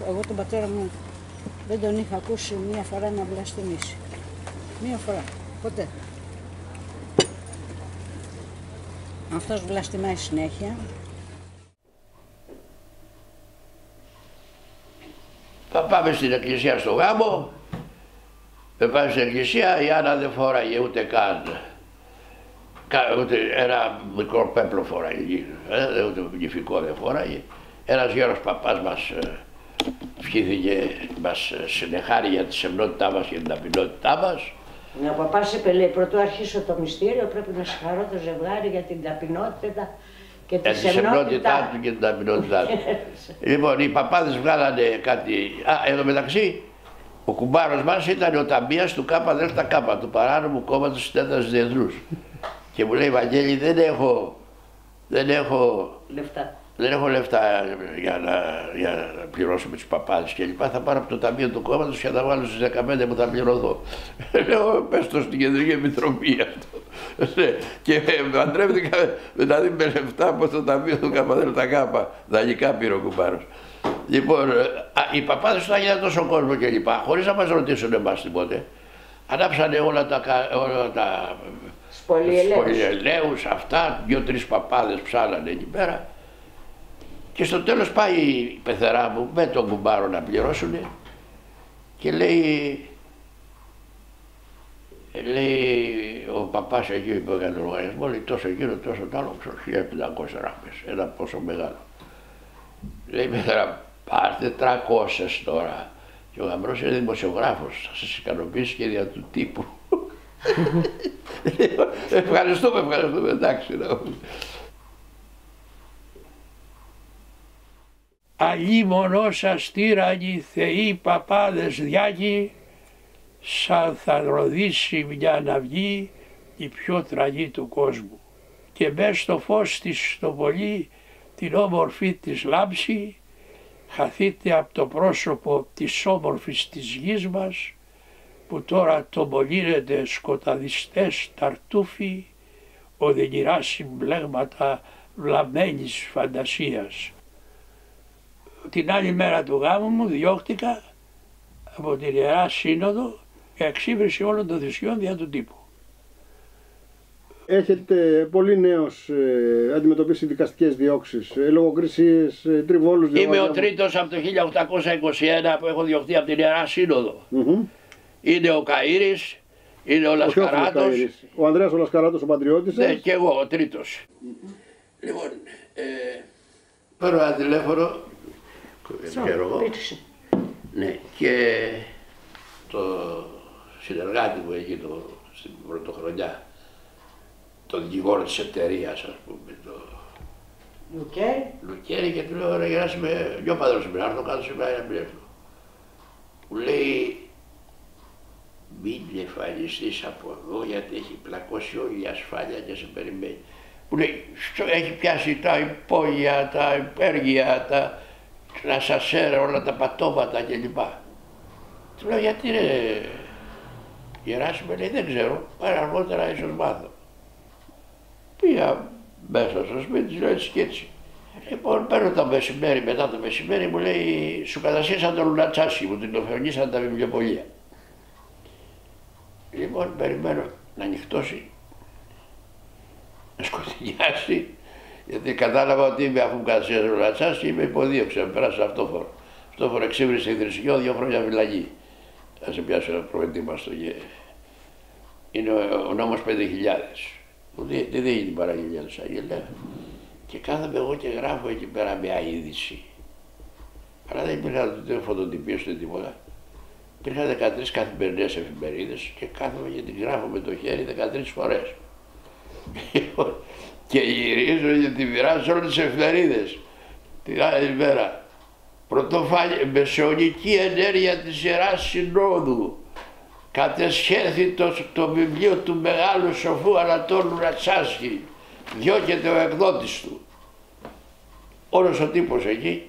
Εγώ τον πατέρα μου δεν τον είχα ακούσει μία φορά να βλαστημίσει. Μία φορά, ποτέ. Αυτός βλαστημάει συνέχεια. Θα πάμε στην εκκλησία στο γάμο. Θα πάμε στην εκκλησία, η Άννα δεν φοράγε ούτε καν. Ούτε ένα μικρό πέπλο φοράγε, ούτε νηφικό δεν φοράγε. Ένας γέρος παπάς μας ευχήθηκε, μας συνεχάρει για τη σεμνότητά μας και την ταπεινότητά μας. Ο παπάς είπε, λέει, πρωτού αρχίσω το μυστήριο πρέπει να συγχαρώ το ζευγάρι για την ταπεινότητα και τη σεμνότητά του και την ταπεινότητά του. Λοιπόν, οι παπάδες βγάλανε κάτι. Εδώ μεταξύ, ο κουμπάρος μας ήταν ο ταμείας του ΚΔΚ, του παράνομου κόμματος της Τέταρας Διεθνούς. Και μου λέει, Βαγγέλη, δεν έχω λεφτά για να πληρώσουμε τους παπάδες και λοιπά. Θα πάρω από το ταμείο του κόμματος και θα τα βάλω στις 15 που θα πληρωθώ. Λέω, πες το στην Κεντρική Επιτροπή αυτό. Και παντρεύτηκα δηλαδή με λεφτά από το ταμείο του ΚΔΚ. Δανεικά πήρε ο κουμπάρος. Λοιπόν, οι παπάδες του έγιναν τόσο κόσμο και λοιπά, χωρίς να μας ρωτήσουν εμάς τίποτε. Ανάψανε όλα τα σπολιελαίους, αυτά, 2-3 παπάδες ψάλανε εκεί πέρα. Και στο τέλος πάει η πεθερά μου με τον κουμπάρο να πληρώσουνε και λέει ο παπάς εκεί που έκανε τον λογαριασμό, λέει τόσο εκείνο, τόσο τ' άλλο, 1.500 ράχμες, ένα πόσο μεγάλο. Λέει πεθερά, πάρτε 300 τώρα. Και ο γαμπρός είναι δημοσιογράφος, θα σας ικανοποιήσει και δια του τύπου. Ευχαριστούμε, εντάξει. Αλλήμωνο σας τύρανοι θεοί παπάδες διάκοι, σαν θα ροδίσει μια ναυγή η πιο τραγή του κόσμου. Και μες στο φως της στο πολύ την όμορφη της λάμψη, χαθείτε από το πρόσωπο της όμορφης της γης μας, που τώρα το μολύνεται σκοταδιστές ταρτούφοι, οδυνηρά συμπλέγματα βλαμμένης φαντασίας. Την άλλη μέρα του γάμου μου διώχτηκα από την Ιερά Σύνοδο για εξύβριση όλων των θρησκειών δια του τύπου. Έχετε πολύ νέος αντιμετωπίσει δικαστικές διώξεις, λογοκρισίες, τριβόλους. Είμαι ο τρίτος από το 1821 που έχω διωχθεί από την Ιερά Σύνοδο. Είναι ο Καΐρης, είναι ο Λασκαράτος. Ο Ανδρέας ο Λασκαράτος, ο πατριώτης σας. Ναι, και εγώ ο τρίτος. Λοιπόν, παίρνω ένα τηλέφωνο, ξέρω εγώ, ναι, και το συνεργάτη μου εκεί στην πρωτοχρονιά, τον δικηγόρο της εταιρείας, ας πούμε, το Λουκέρι, και του λέω, ρε Γεράσιμε, δυο padρός είμαι, άρθω κάτω σήμερα ένα τηλέφωνο. Μου λέει, μην εμφανιστείς από εδώ γιατί έχει πλακώσει όλη η ασφάλεια και σε περιμένει. Μου λέει, έχει πιάσει τα υπόγεια, τα υπέργεια, τα σασέρα, όλα τα πατώματα κλπ. Του λέω, γιατί ρε Γεράσιμε, λέει, δεν ξέρω, πάρα αργότερα ίσως μάθω. Πήγα μέσα στο σπίτι, λέω έτσι και έτσι. Λοιπόν, παίρνω το μεσημέρι, μετά το μεσημέρι μου λέει, σου κατασχέσαν τον Λουnaτσάσκι, μου την οφεωνήσαν τα βιβλιοπωλεία. Λοιπόν, περιμένω να νυχτώσει, να σκοτεινιάσει, γιατί κατάλαβα ότι είμαι, αφού μου κατασχέσαν τον Λουnaτσάσκι, είμαι υποδίωξα, με πέρασα αυτόφορο. Αυτόφορο εξύβρισε η θρησκεία, 2 χρόνια φυλακή. Θα σε πιάσω ένα προετοίμαστο και είναι ο νόμος 5.000. Τι δεν είναι την παραγγελία του Αγγελέα. Και κάθομαι εγώ και γράφω εκεί πέρα μια είδηση. Αλλά δεν υπήρχαν τότε φωτοτυπίες ούτε τίποτα. Υπήρχαν 13 καθημερινές εφημερίδες και κάθομαι και την γράφω με το χέρι 13 φορές. Και γυρίζω και την μοιράζω σε όλες τις εφημερίδες. Την άλλη μέρα. Μεσαιωνική ενέργεια της Ιεράς Συνόδου. Κατεσχέθη το βιβλίο του μεγάλου σοφού Ανατόλου Λουnaτσάσκι. Διώκεται ο εκδότης του. Όλος ο τύπος εκεί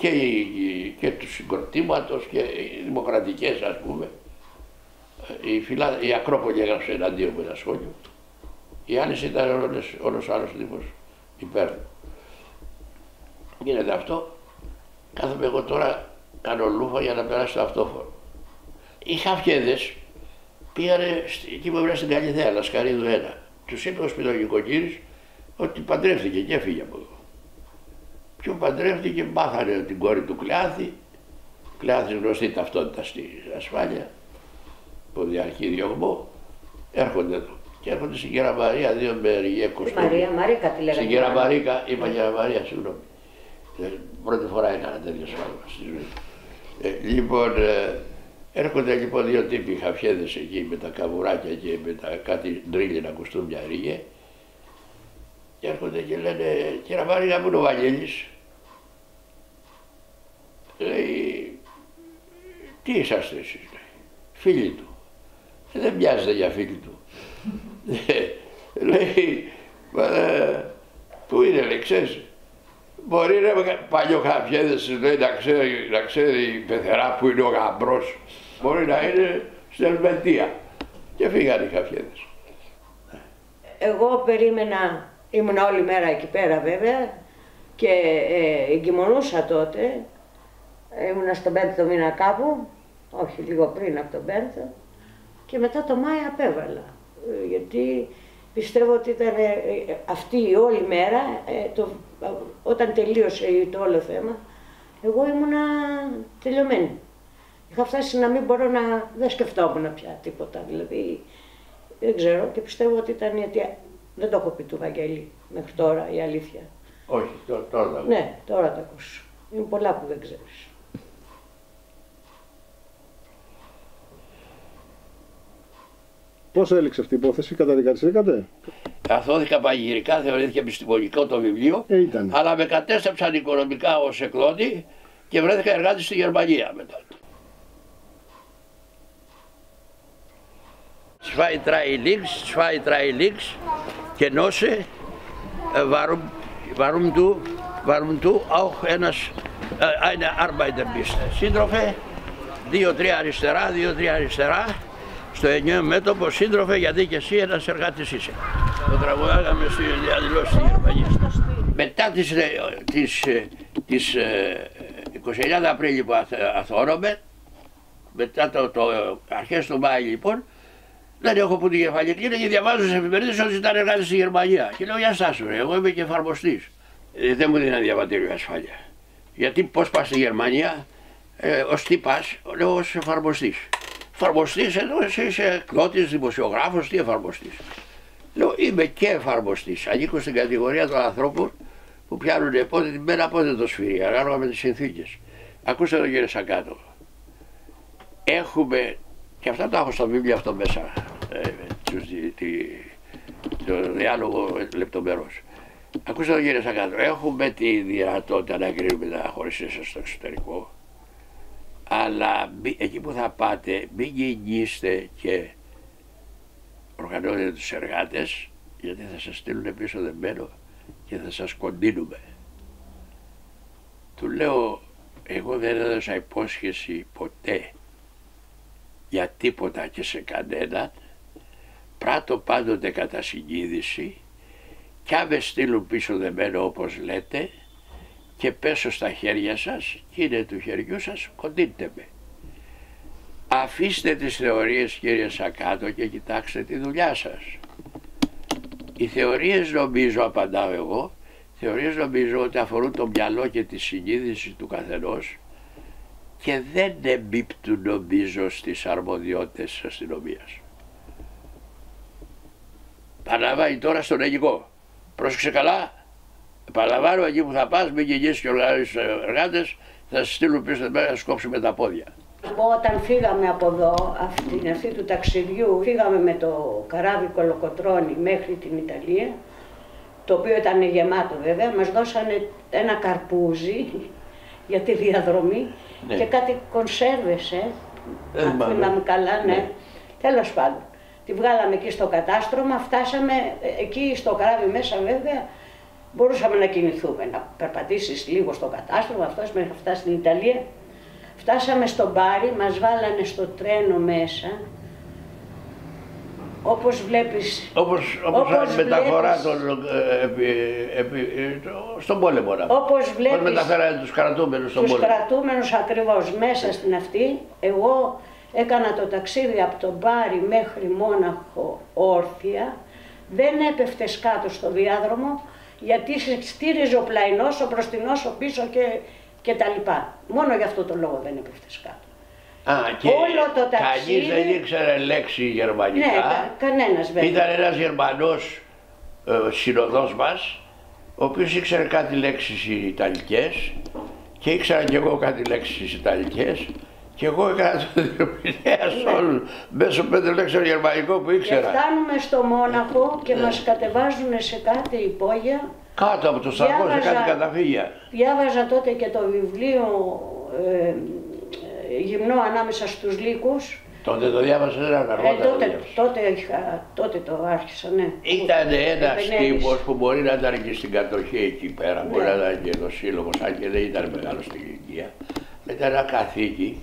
και του συγκροτήματος και οι δημοκρατικές, ας πούμε. Η Ακρόπολη έγραψε εναντίον με ένα σχόλιο. Οι άλλες ήταν όλος ο άλλος τύπος υπέρ. Γίνεται αυτό. Κάθομαι εγώ τώρα, κάνω λούφα για να περάσει το αυτόφορο. Οι χαφιέδες πήγανε εκεί που έμεινα στην Καλυθέα, Λασκαρίδου 1. Τους είπε ο σπιτογικοκύρης ότι παντρεύτηκε και έφυγε από εδώ. Ποιο παντρεύτηκε, μάθανε την κόρη του Κλεάθη. Κλεάθης γνωστή ταυτότητα στην ασφάλεια, που διαρκεί διωγμό. Έρχονται εδώ. Και έρχονται στην Κέρα Μαρία, 2 με Ριγέ Κωστό. Μαρίκα τη λέγανε. Στην Κέρα Μαρίκα, είπα Κέρα Μαρία, συγγνώμη. Πρώτη φορά έκανα τέτοιο σφάλμα στη ζωή. Λοιπόν, έρχονται λοιπόν 2 τύποι χαφιέδες εκεί με τα καβουράκια και με τα κάτι ντρίλινα κουστούμια Ριγέ. Και έρχονται και λένε, κύριε Μαρίκα, πού είναι ο Βαγγέλης? Λέει, τι είσαστε εσείς, λέει, φίλοι του. Δεν μοιάζετε για φίλοι του. Λέει, πού είναι, λέει, ξέρεις. Μπορεί ρε παλιό χαφιέδες, λέει, να ξέρει η πεθερά που είναι ο γαμπρός. Μπορεί να είναι στην Ελβετία. Και φύγανε οι χαφιέδες. Εγώ περίμενα, ήμουν όλη μέρα εκεί πέρα βέβαια και εγκυμονούσα τότε. Ήμουνα στον 5ο μήνα κάπου, όχι λίγο πριν από τον 5ο. Και μετά το Μάη απέβαλα. Γιατί πιστεύω ότι ήταν αυτή η όλη μέρα, όταν τελείωσε το όλο θέμα, εγώ ήμουνα τελειωμένη. Είχα φτάσει να μην μπορώ να, δεν σκεφτόμουν πια τίποτα, δηλαδή δεν ξέρω και πιστεύω ότι ήταν γιατί δεν το έχω πει του Βαγγέλη μέχρι τώρα η αλήθεια. Όχι, τώρα το ακούς. Ναι, τώρα το ακούς. Είναι πολλά που δεν ξέρεις. Πώς έληξε αυτή η υπόθεση, καταδικαστήκατε? Καθόθηκα πανηγυρικά, θεωρήθηκε επιστημονικό το βιβλίο, αλλά με κατέστρεψαν οικονομικά ως εκδότη και βρέθηκα εργάτη στη Γερμανία μετά. Zwei, drei links, Genosse, warum du auch eine Arbeiter bist. Σύντροφε, 2-3 αριστερά, 2-3 αριστερά, στο ενιαίο μέτωπο, σύντροφε, γιατί και εσύ ένας εργάτης είσαι. Το τραγουδάγαμε στη διαδηλώση στη Γερμανία. Μετά τις 29 Απρίλη που αθώνομαι, μετά αρχές του Μάη λοιπόν, δεν έχω που την κεφαλική και διαβάζω στις εφημερίδες ότι ήταν εργάτης στη Γερμανία. Και λέω, για στάσου ρε, εγώ είμαι και εφαρμοστής. Δεν μου δίνανε διαβατήριο ασφάλεια. Γιατί πώς πας στη Γερμανία, ως τι πας, λέω ως εφαρμοστής. Εφαρμοστής εδώ, εσύ είσαι εκδότης, δημοσιογράφος, τι εφαρμοστής. Λέω, είμαι και εφαρμοστής. Ανήκω στην κατηγορία των ανθρώπων που πιάνουν πότε την μέρα, πότε το σφυρί, ανάλογα με τις συνθήκες. Ακούστε εδώ κύριε Σακάτο. Έχουμε, και αυτά τα έχω στο βιβλίο αυτό μέσα, το διάλογο λεπτομερώς. Ακούστε εδώ κύριε Σακάτο, έχουμε τη δυνατότητα να κρίνουμε τα χωριστές στο εξωτερικό, αλλά εκεί που θα πάτε μην γεννήστε και οργανώνετε τους εργάτες, γιατί θα σας στείλουν πίσω δεμένο και θα σας κοντίνουμε. Του λέω, εγώ δεν έδωσα υπόσχεση ποτέ για τίποτα και σε κανέναν, πράττω πάντοτε κατά συνείδηση κι αν με στείλουν πίσω δεμένο όπως λέτε και πέσω στα χέρια σας και είναι του χεριού σας, κοντίντε με. Αφήστε τις θεωρίες κύριε Σακάτο και κοιτάξτε τη δουλειά σας. Οι θεωρίες νομίζω, απαντάω εγώ, θεωρίες νομίζω ότι αφορούν το μυαλό και τη συνείδηση του καθενός και δεν εμπίπτουν νομίζω στις αρμοδιότητες της αστυνομίας. Παραλαμβάνει τώρα στον Αιγικό. Πρόσεξε καλά, παραλαμβάνω εκεί που θα πας, μην γεννήσεις και οργανώσεις εργάτες, θα σε στείλουν πίσω να σου κόψουμε τα πόδια. Όταν φύγαμε από εδώ, αυτή του ταξιδιού, φύγαμε με το καράβι Κολοκοτρώνη μέχρι την Ιταλία, το οποίο ήταν γεμάτο βέβαια, μας δώσανε ένα καρπούζι για τη διαδρομή και κάτι κονσέρβες, αν θυμάμαι καλά, ναι. Τέλος πάντων, τη βγάλαμε εκεί στο κατάστρωμα, φτάσαμε εκεί στο καράβι μέσα βέβαια, μπορούσαμε να κινηθούμε, να περπατήσεις λίγο στο κατάστρωμα, αυτός μέχρι να φτάσει στην Ιταλία. Φτάσαμε στο Μπάρι, μας βάλανε στο τρένο μέσα, όπως βλέπεις... Όπως μεταφορά στον πόλεμο. Όπως βλέπεις μεταφέρανε τους κρατούμενους στον πόλεμο. Τους κρατούμενους ακριβώς μέσα στην αυτή. Εγώ έκανα το ταξίδι από το Μπάρι μέχρι Μόναχο όρθια. Δεν έπεφτες κάτω στο διάδρομο, γιατί στήριζε ο πλαϊνός, ο μπροστινός, ο πίσω και τα λοιπά. Μόνο γι' αυτό το λόγο δεν έπεφτες κάτω. Και όλο το ταξίδι... Κανείς δεν ήξερε λέξη γερμανικά. Ναι, κανένας βέβαια. Ήταν ένας Γερμανός συνοδός μας, ο οποίος ήξερε κάτι λέξεις ιταλικές και ήξερα και εγώ κάτι λέξεις ιταλικές και εγώ έκανα το διερμηνέα σε όλους μέσω 5 λέξεων γερμανικό που ήξερα. Και φτάνουμε στο Μόναχο και μας κατεβάζουν σε κάτι υπόγεια. Κάτω από το σταθμό σε κάτι καταφύγια. Διάβαζα τότε και το βιβλίο Γυμνό ανάμεσα στους λύκους. Τότε το διάβασα αργότερα. Τότε το άρχισα, ναι. Ήταν ένας τύπος που μπορεί να ήταν και στην κατοχή εκεί πέρα, μπορεί να ήταν και το σύλλογος, αν και δεν ήταν μεγάλο στην ηλικία. Ήταν ένα καθήκη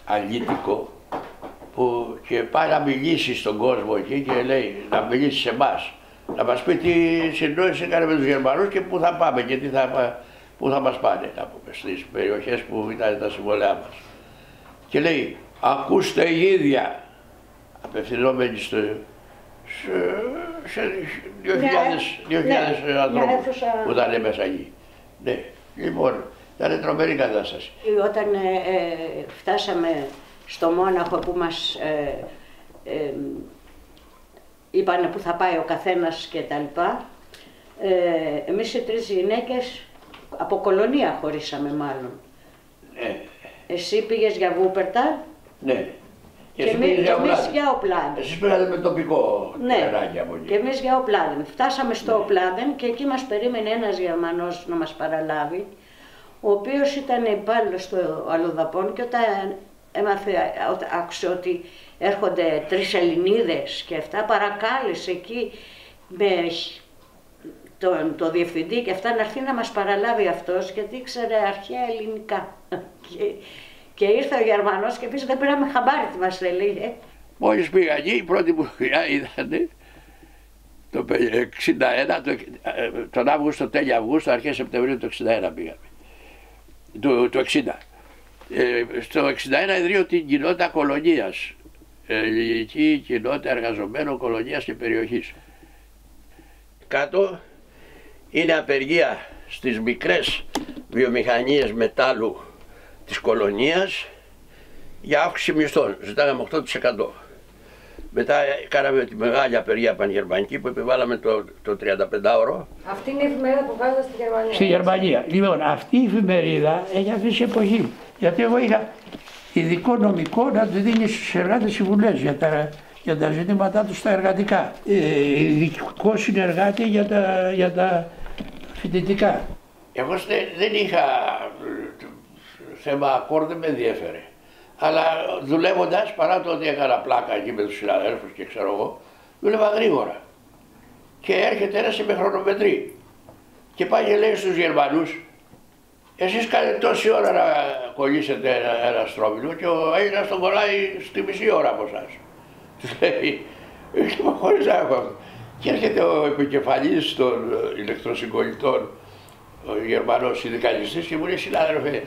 αλήτικο που και πάει να μιλήσει στον κόσμο εκεί και λέει να μιλήσει σε εμάς. Να μας πει τι συνόηση έκανε με τους Γερμανούς και πού θα πάμε και πού θα μας πάνε, να πούμε, στις περιοχές που ήταν τα συμβολέα μας. Και λέει, ακούστε η ίδια, απευθυνόμενοι σε 2.000 ανθρώπους που ήταν μέσα εκεί. Ναι, λοιπόν, ήταν τρομερή κατάσταση. Όταν φτάσαμε στο Μόναχο που μας είπανε που θα πάει ο καθένας και τα λοιπά, εμείς οι 3 γυναίκες από κολονία χωρίσαμε μάλλον. Ναι. Εσύ πήγες για Βούπερταλ. Ναι. Και εμείς για Οπλάδεν. Εσείς πήγατε με τοπικό τρενάκι από εκεί. Και εμείς για Οπλάδεν. Φτάσαμε στο Οπλάδεν και εκεί μας περίμενε ένας Γερμανός να μας παραλάβει, ο οποίος ήταν υπάλληλος στο αλλοδαπών και όταν άκουσε ότι έρχονται 3 Ελληνίδες και αυτά, παρακάλεσε εκεί με το διευθυντή και αυτά να έρθει να μας παραλάβει αυτός, γιατί ήξερε αρχαία ελληνικά. Και ήρθε ο Γερμανός και εμείς δεν πήραμε χαμπάρι τι μας έλεγε. Μόλις πήγα εκεί, η πρώτη μου δουλειά ήταν το 61, τον Αύγουστο, τέλη Αυγούστου, αρχές Σεπτεμβρίου του 61 πήγαμε. Του 60. Στο 61 ιδρύω την κοινότητα κολονίας, ελληνική κοινότητα εργαζομένων κολονίας και περιοχής. Κάτω είναι απεργία στις μικρές βιομηχανίες μετάλλου της κολονίας για αύξηση μισθών. Ζητάγαμε 8%. Μετά κάναμε τη μεγάλη απεργία πανγερμανική που επιβάλαμε το 35ωρο. Αυτή είναι η εφημερίδα που βγάζετε στη Γερμανία. Στη Γερμανία. Λοιπόν, αυτή η εφημερίδα έχει αφήσει εποχή. Γιατί εγώ είχα ειδικό νομικό να του δίνει στους εργάτες συμβουλές για τα ζητήματά τους στα εργατικά. Ειδικό συνεργάτη για τα φοιτητικά. Εγώ δεν είχα θέμα ακόρ, δεν με ενδιέφερε. Αλλά δουλεύοντας, παρά το ότι έκανα πλάκα εκεί με τους συναδέλφους και ξέρω εγώ, δούλευα γρήγορα. Και έρχεται ένας με χρονομετρή και πάει και λέει στους Γερμανούς, εσείς κάνετε τόση ώρα να κολλήσετε ένα στρόβιλο και ο Έλληνας τον κολλάει στη μισή ώρα από εσάς. Τους λέει, χωρίς να έχω. Και έρχεται ο επικεφαλής των ηλεκτροσυγκολητών, ο Γερμανός συνδικαλιστής και μου λέει, συνάδελφε,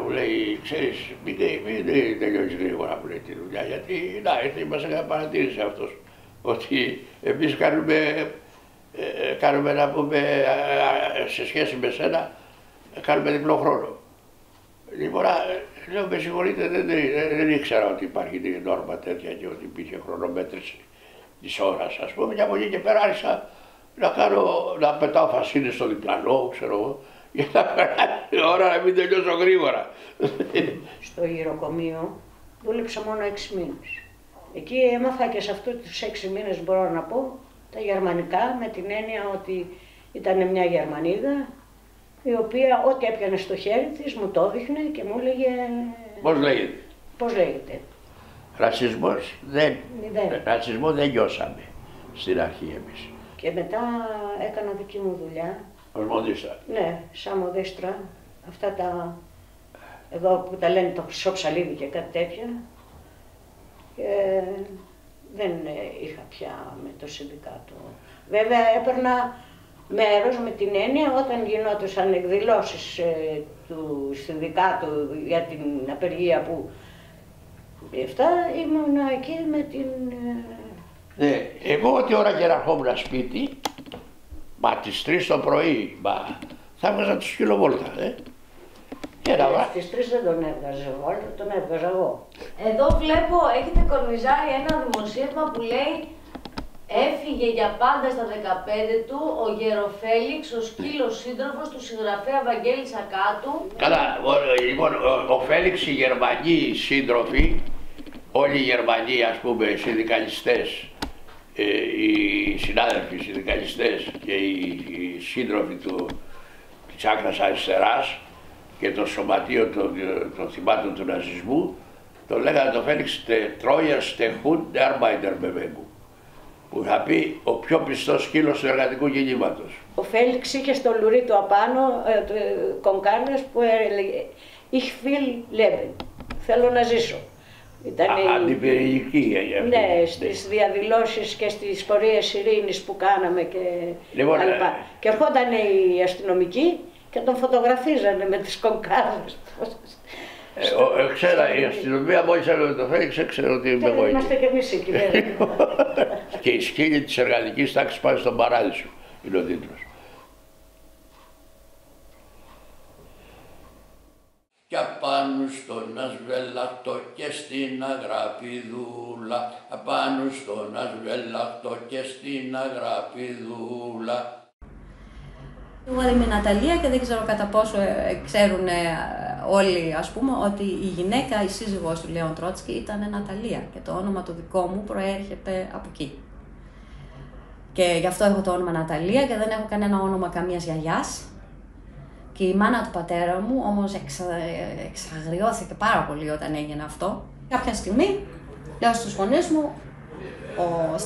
μου λέει, ξέρεις, μην τελειώσεις γρήγορα, μου λέει τη δουλειά, γιατί μας έκανε παρατήρηση αυτός, ότι εμείς κάνουμε να πούμε, σε σχέση με σένα, κάνουμε διπλό χρόνο. Λοιπόν, λέω, με συγχωρείτε, δεν ήξερα ότι υπάρχει νόρμα τέτοια και ότι υπήρχε χρονομέτρηση της ώρας, ας πούμε, και από εκεί και πέρα άρχισα να πετάω φασίνες στο διπλανό, ξέρω εγώ, για να περάσει η ώρα να μην τελειώσω γρήγορα. Στο γυροκομείο δούλεψα μόνο 6 μήνες. Εκεί έμαθα και σε αυτούς τους 6 μήνες μπορώ να πω τα γερμανικά, με την έννοια ότι ήταν μια Γερμανίδα η οποία ό,τι έπιανε στο χέρι της μου το έδειχνε και μου έλεγε... Πώς λέγεται? Πώς λέγεται? Ρατσισμός ρατσισμό δεν νιώσαμε στην αρχή εμείς. Και μετά έκανα δική μου δουλειά. Ως μοδίστρα? Ναι, σαν μοδίστρα. Αυτά τα... εδώ που τα λένε το χρυσό ψαλίδι και κάτι τέτοια. Και δεν είχα πια με το συνδικάτο. Βέβαια έπαιρνα μέρος με την έννοια όταν γινόντουσαν εκδηλώσεις του συνδικάτου για την απεργία που αυτά ήμουν εκεί με την... Ναι, εγώ ό,τι ώρα και να ερχόμουν σπίτι, μα τις 3 το πρωί, θα έβγαζα τους κιλοβόλτα, Στις 3 δεν τον έβγαζε εγώ, τον έβγαζα εγώ. Εδώ βλέπω, έχετε κορνιζάρει ένα δημοσίευμα που λέει έφυγε για πάντα στα 15 του ο Γεροφέλιξ, ο σκύλος σύντροφος του συγγραφέα Βαγγέλη Σακάτου. Καλά, λοιπόν, ο Φέλιξ, οι Γερμανοί σύντροφοι, όλοι οι Γερμανοί, ας πούμε, συνδικαλιστές, οι συνάδελφοι συνδικαλιστές και οι σύντροφοι της άκρας αριστεράς και των σωματείων των θυμάτων του ναζισμού, τον λέγανε το Φέλιξ Τρόιερς Τεχούν Arbeiter Bewegung, που θα πει ο πιο πιστός σκύλος του εργατικού κινήματος. Ο Φέλιξ είχε στο λουρί του απάνω κονκάρνες που έλεγε «Ich will leben», θέλω να ζήσω. Αντιπυρηνική. Ναι, στις διαδηλώσεις και στις πορείες ειρήνης που κάναμε και λοιπόν, λοιπά. Και ερχόταν οι αστυνομικοί και τον φωτογραφίζανε με τις κονκάρνες. Ξέρα, η αστυνομία μόλις έλεγε το Φέλιξ, έξερε ότι είμαι εγώ. Είμαστε και εμείς εκεί. Και οι σκύλοι της εργατικής τάξης πάνε στον Παράδεισο, είναι ο τίτλος. Κι απάνω στον ασβέλακτο και στην αγραπηδούλα, απάνω στον ασβέλακτο και στην αγραπηδούλα. Εγώ είμαι η Ναταλία και δεν ξέρω κατά πόσο ξέρουν όλοι, ας πούμε, ότι η γυναίκα, η σύζυγος του Λέων Τρότσκι ήταν Ναταλία και το όνομα το δικό μου προέρχεται από εκεί. Και γι' αυτό έχω το όνομα Ναταλία και δεν έχω κανένα όνομα καμίας γιαγιάς. Και η μάνα του πατέρα μου όμως εξαγριώθηκε πάρα πολύ όταν έγινε αυτό. Κάποια στιγμή λέω στους γονείς μου, ο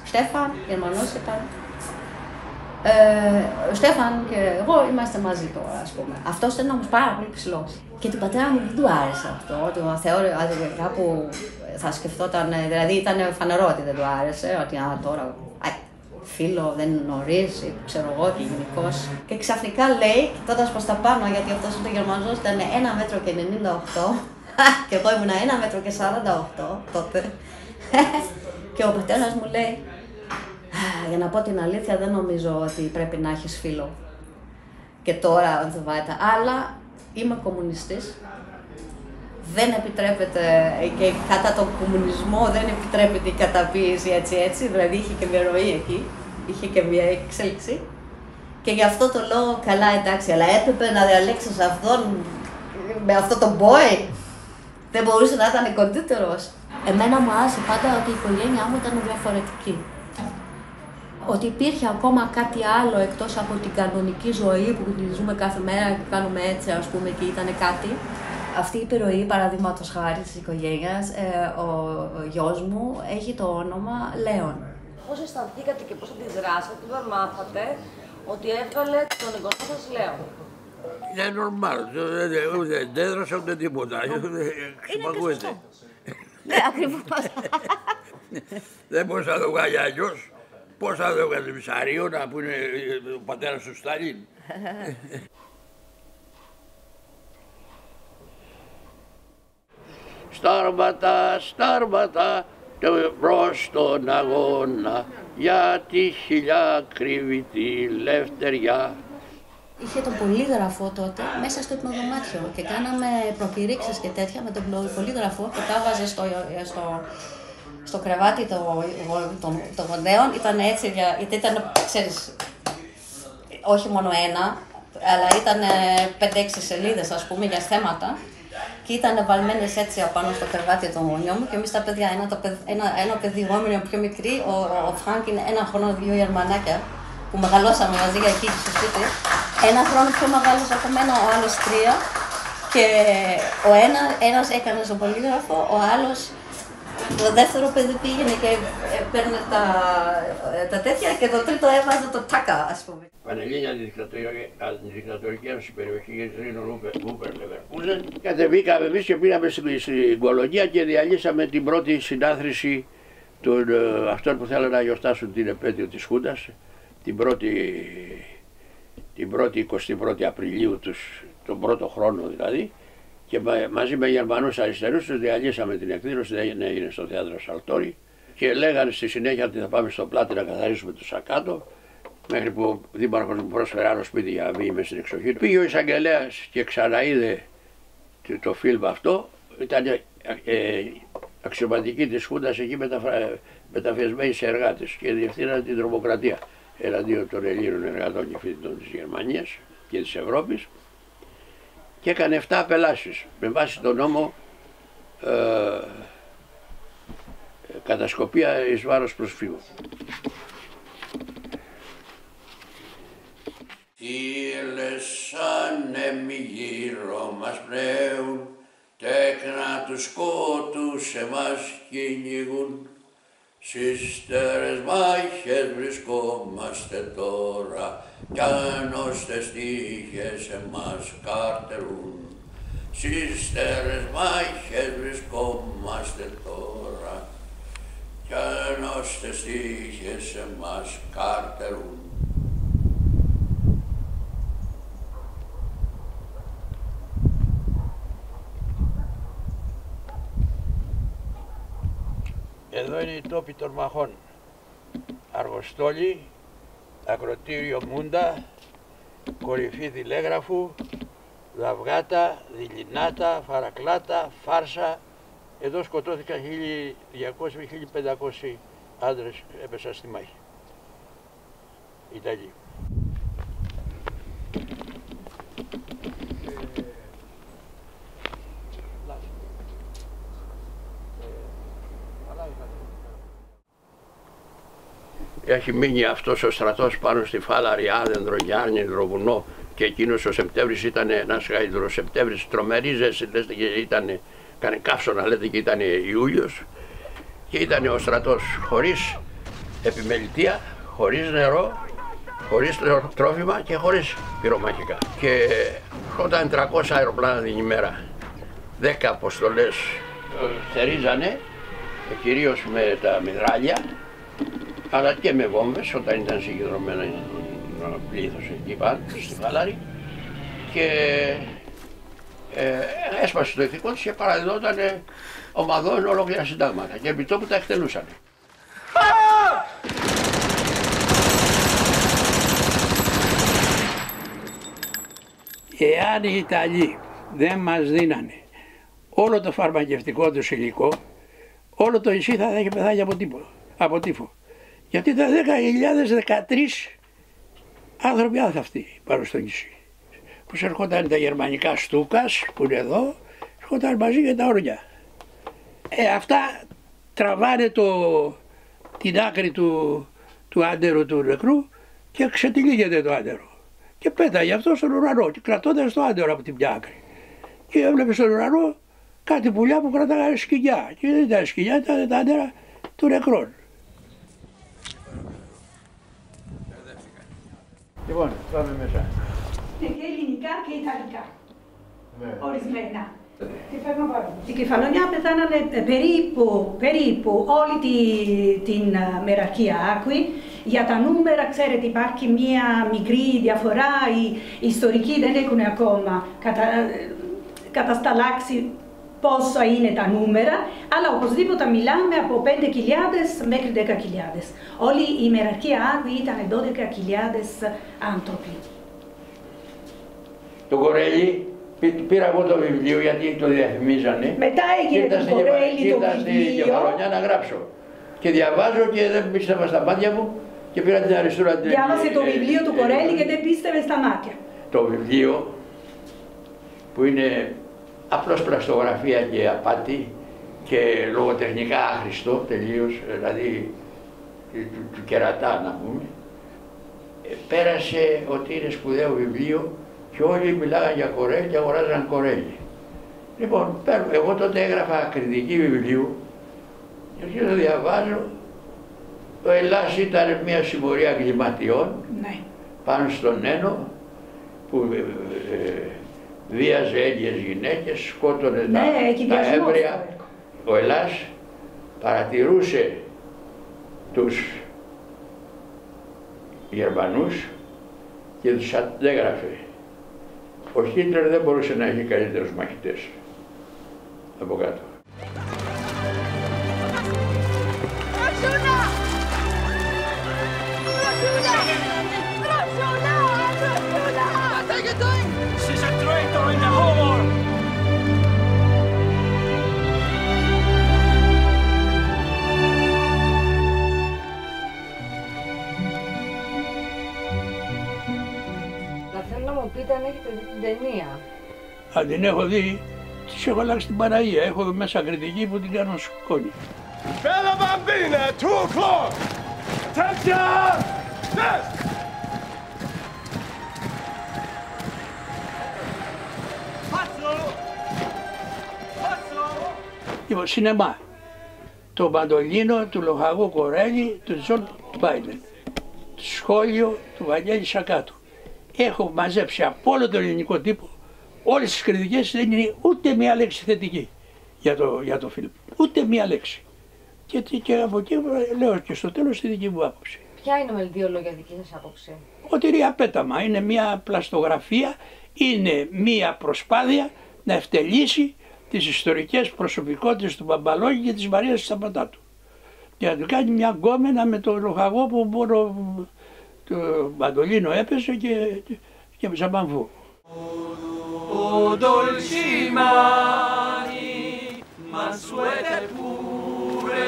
Στέφαν, Γερμανός ήταν, ο Στέφαν και εγώ είμαστε μαζί τώρα, ας πούμε. Αυτός ήταν όμως πάρα πολύ ψηλός. Και του πατέρα μου δεν του άρεσε αυτό, ότι κάπου θα σκεφτόταν, δηλαδή ήταν φανερό ότι δεν του άρεσε, ότι τώρα φίλο δεν είναι νωρίς, ξέρω εγώ και γενικώς. Και ξαφνικά λέει, κοιτώντας προς τα πάνω, γιατί αυτός ο Γερμανός ήταν 1 μέτρο και 98 και εγώ ήμουν 1 μέτρο και 48 τότε. Και ο πατέρας μου λέει, για να πω την αλήθεια δεν νομίζω ότι πρέπει να έχεις φίλο. Και τώρα und so weiter. Αλλά είμαι κομμουνιστής. Δεν επιτρέπεται και κατά τον κομμουνισμό δεν επιτρέπεται η καταποίηση έτσι, δηλαδή είχε και μια ροή εκεί, είχε και μια εξέλιξη. Και γι' αυτό το λόγο καλά εντάξει, αλλά έπρεπε να διαλέξεις αυτόν με αυτό το boy. Δεν μπορούσε να ήταν κοντύτερος. Εμένα μου άρεσε πάντα ότι η οικογένειά μου ήταν διαφορετική. Ότι υπήρχε ακόμα κάτι άλλο εκτός από την κανονική ζωή που τη ζούμε κάθε μέρα και κάνουμε έτσι, ας πούμε, και ήταν κάτι. Αυτή η επιρροή, παραδείγματος χάρη της οικογένειας, ο γιος μου έχει το όνομα Λέων. Πώς αισθανθήκατε και πώς αντιδράσατε όταν μάθατε ότι έβγαλε τον εγγονό σας Λέων? Είναι normal, δεν έδρασα ούτε τίποτα. Ξυπακούεται. Ναι, ακριβώς. Δεν μπορούσα να το βγάλει αλλιώς. Πώς θα το έβγαλε Μισαρίωνα που είναι ο πατέρας του Στάλιν. Στάρματα, στάρματα, προς τον αγώνα, για τη χιλιάκριβη τη λευτεριά. Είχε τον πολύγραφο τότε μέσα στο υπνοδωμάτιο και κάναμε προκηρύξεις και τέτοια με τον πολύγραφο και τα βάζε στο κρεβάτι των γονέων. Ήταν έτσι, γιατί ήταν, ξέρεις, όχι μόνο ένα, αλλά ήταν 5-6 σελίδες, ας πούμε, για θέματα. Και ήταν βαλμένες έτσι απάνω στο κρεβάτι των γονιών μου και εμείς τα παιδιά, ένα παιδί, εγώ ήμουν πιο μικρή, ο Φρανκ είναι 1 χρόνο, 2 Γερμανάκια που μεγαλώσαμε μαζί εκεί στο σπίτι. 1 χρόνο πιο μεγάλος από μένα, ο άλλος 3 και ένας έκανε στον πολύγραφο, ο άλλος, το δεύτερο παιδί πήγαινε και παίρνε τα τέτοια και το τρίτο έβαζε το τάκα, ας πούμε. Πανελλήνια Αντιδικτατορική Ένωση περιοχή Ρήνων Ούπερ Λεβερκούζεν. Κατεβήκαμε εμείς και πήγαμε στην κολονία και διαλύσαμε την πρώτη συνάθρηση των αυτών που θέλουν να γιορτάσουν την επέτειο της Χούντας, την πρώτη 21η Απριλίου τον πρώτο χρόνο δηλαδή, και μαζί με Γερμανούς αριστερούς τους διαλύσαμε την εκδήλωση, δεν έγινε στο θέατρο Σαλτόρι και λέγανε στη συνέχεια ότι θα πάμε στο Πλάτη να καθαρίσουμε το Σακάτο, μέχρι που ο δήμαρχος μου πρόσφερε άλλο σπίτι για να βγει μες στην εξοχή. Πήγε ο εισαγγελέας και ξαναείδε το φιλμ αυτό, ήταν αξιωματικοί της Χούντας εκεί μεταφιεσμένοι σε εργάτες και διευθύνανε την τρομοκρατία εναντίον των Ελλήνων εργατών και φοιτητών της Γερμανίας και της Ευρώπης και έκανε 7 απελάσεις με βάση τον νόμο κατασκοπία εις βάρος προσφύγων. Ήλες ανέμοι γύρω μας πνέουν, τέκνα του σκότους εμάς κυνηγούν. Στις στέρες μάχες βρισκόμαστε τώρα, κι άνωστες τύχες εμάς καρτερούν. Στις στέρες μάχες βρισκόμαστε τώρα, κι άνωστες τύχες εμάς καρτερούν. Εδώ είναι οι τόποι των μαχών. Αργοστόλη, ακροτήριο Μούντα, κορυφή Τηλέγραφου, Λαυγάτα, Δειλινάτα, Φαρακλάτα, Φάρσα. Εδώ σκοτώθηκαν 1.200 με 1.500 άντρες, έπεσαν στη μάχη. Ιταλοί. έχει μείνει αυτός ο στρατός πάνω στη Φάλαρη, Άδενδρο, Γιάννη, Υδροβουνό, και εκείνος ο Σεπτέμβρης ήταν ένας Σεπτέμβρης τρομερή ζέστη, λέτε, και ήταν καύσωνα, λέτε, και ήταν Ιούλιος, και ήταν ο στρατός χωρίς επιμελητία, χωρίς νερό, χωρίς τρόφιμα και χωρίς πυρομαχικά. Και όταν 300 αεροπλάνα την ημέρα, 10 αποστολές θερίζανε, κυρίως με τα μυδράλια, αλλά και με βόμβες όταν ήταν συγκεντρωμένα πλήθος εκεί πάνω στη Φάλαρη, και έσπασε το ηθικό της και παραδιδόταν ομαδών ολόκληρα συντάγματα και επί τόπου τα εκτελούσαν. Εάν οι Ιταλοί δεν μας δίνανε όλο το φαρμακευτικό τους υλικό, όλο το νησί θα είχε πεθάνει από τύφο. Γιατί ήταν 10.013 άνθρωποι άθαυτοι πάνω στο νησί. Πώς ερχόταν τα γερμανικά Στούκας που είναι εδώ, ερχόταν μαζί και τα όρια. Αυτά τραβάνε την άκρη του άντερου του νεκρού και ξετυλίγεται το άντερο. Και πέταγε αυτό στον ουρανό και κρατώντας το άντερο από την μια άκρη. Και έβλεπε στον ουρανό κάτι πουλιά που κρατάγανε σκοινιά. Και δεν ήταν σκοινιά, ήταν τα άντερα του νεκρών. Λοιπόν, πάμε μέσα. Και ελληνικά και ιταλικά. Ορισμένα. Στην Κεφαλονιά πεθάνανε περίπου όλη την μεραρχία Άκουη. Για τα νούμερα, ξέρετε, υπάρχει μία μικρή διαφορά. Οι ιστορικοί δεν έχουν ακόμα κατασταλάξει πόσα είναι τα νούμερα, αλλά οπωσδήποτε μιλάμε από 5.000 μέχρι 10.000. Όλη η μεραρχία Άκουη ήταν 12.000 άνθρωποι. Το Κορέλι, πήρα εγώ το βιβλίο γιατί το διαφημίζανε. Μετά έγινε το Κορέλι το βιβλίο. Στην Κεφαλονιά να γράψω. Και διαβάζω και δεν πίστευα στα μάτια μου και πήρα την αριστούρα. Διάβασε το βιβλίο του Κορέλι και δεν πίστευε στα μάτια. Το βιβλίο που είναι απλώς πλαστογραφία και απάτη και λογοτεχνικά άχρηστο τελείως, δηλαδή του κερατά να πούμε, πέρασε ότι είναι σπουδαίο βιβλίο και όλοι μιλάγαν για Κορέλι και αγοράζαν Κορέλι. Λοιπόν, εγώ τότε έγραφα κριτική βιβλίου και αρχίζω να διαβάζω. Ο Ελλάς ήταν μια συμμορία εγκληματιών πάνω στον Ένο που βίαζε έγκυες γυναίκες, σκότωνε τα έμβρια. Ο Ελλάς παρατηρούσε τους Γερμανούς και τους αντέγραφε. Ο Χίτλερ δεν μπορούσε να έχει καλύτερους μαχητές από κάτω. Θέλω να μου πείτε αν έχετε δει την ταινία. Αν την έχω δει, της έχω αλλάξει την Παναγία. Έχω μέσα κριτική που την κάνω σκόνη. Bella Bambina, 2 o'clock! Attention! Yes! Λοιπόν, σινεμά. Το Μαντολίνο του Λοχαγού Κορέλι του Τζον Μπάιντεν. Το σχόλιο του Βαγγέλη Σακάτου. Έχω μαζέψει από όλο τον ελληνικό τύπο όλες τις κριτικές, δεν είναι ούτε μία λέξη θετική για το φιλμ. Ούτε μία λέξη. Και από εκεί λέω και στο τέλος τη δική μου άποψη. Ποια είναι με 2 λόγια δική σας άποψη? Ότι είναι απέταμα, είναι μία πλαστογραφία, είναι μία προσπάθεια να ευτελίσει τις ιστορικές προσωπικότητες του Μπαμπαλόγη και της Μαρίας της Σταματάτου. Και να του κάνει μια γκόμενα με τον Λοχαγό που μόνο το Μαντολίνο έπεσε και με Ζαμπανβού. O dolci mani, mansuete pure,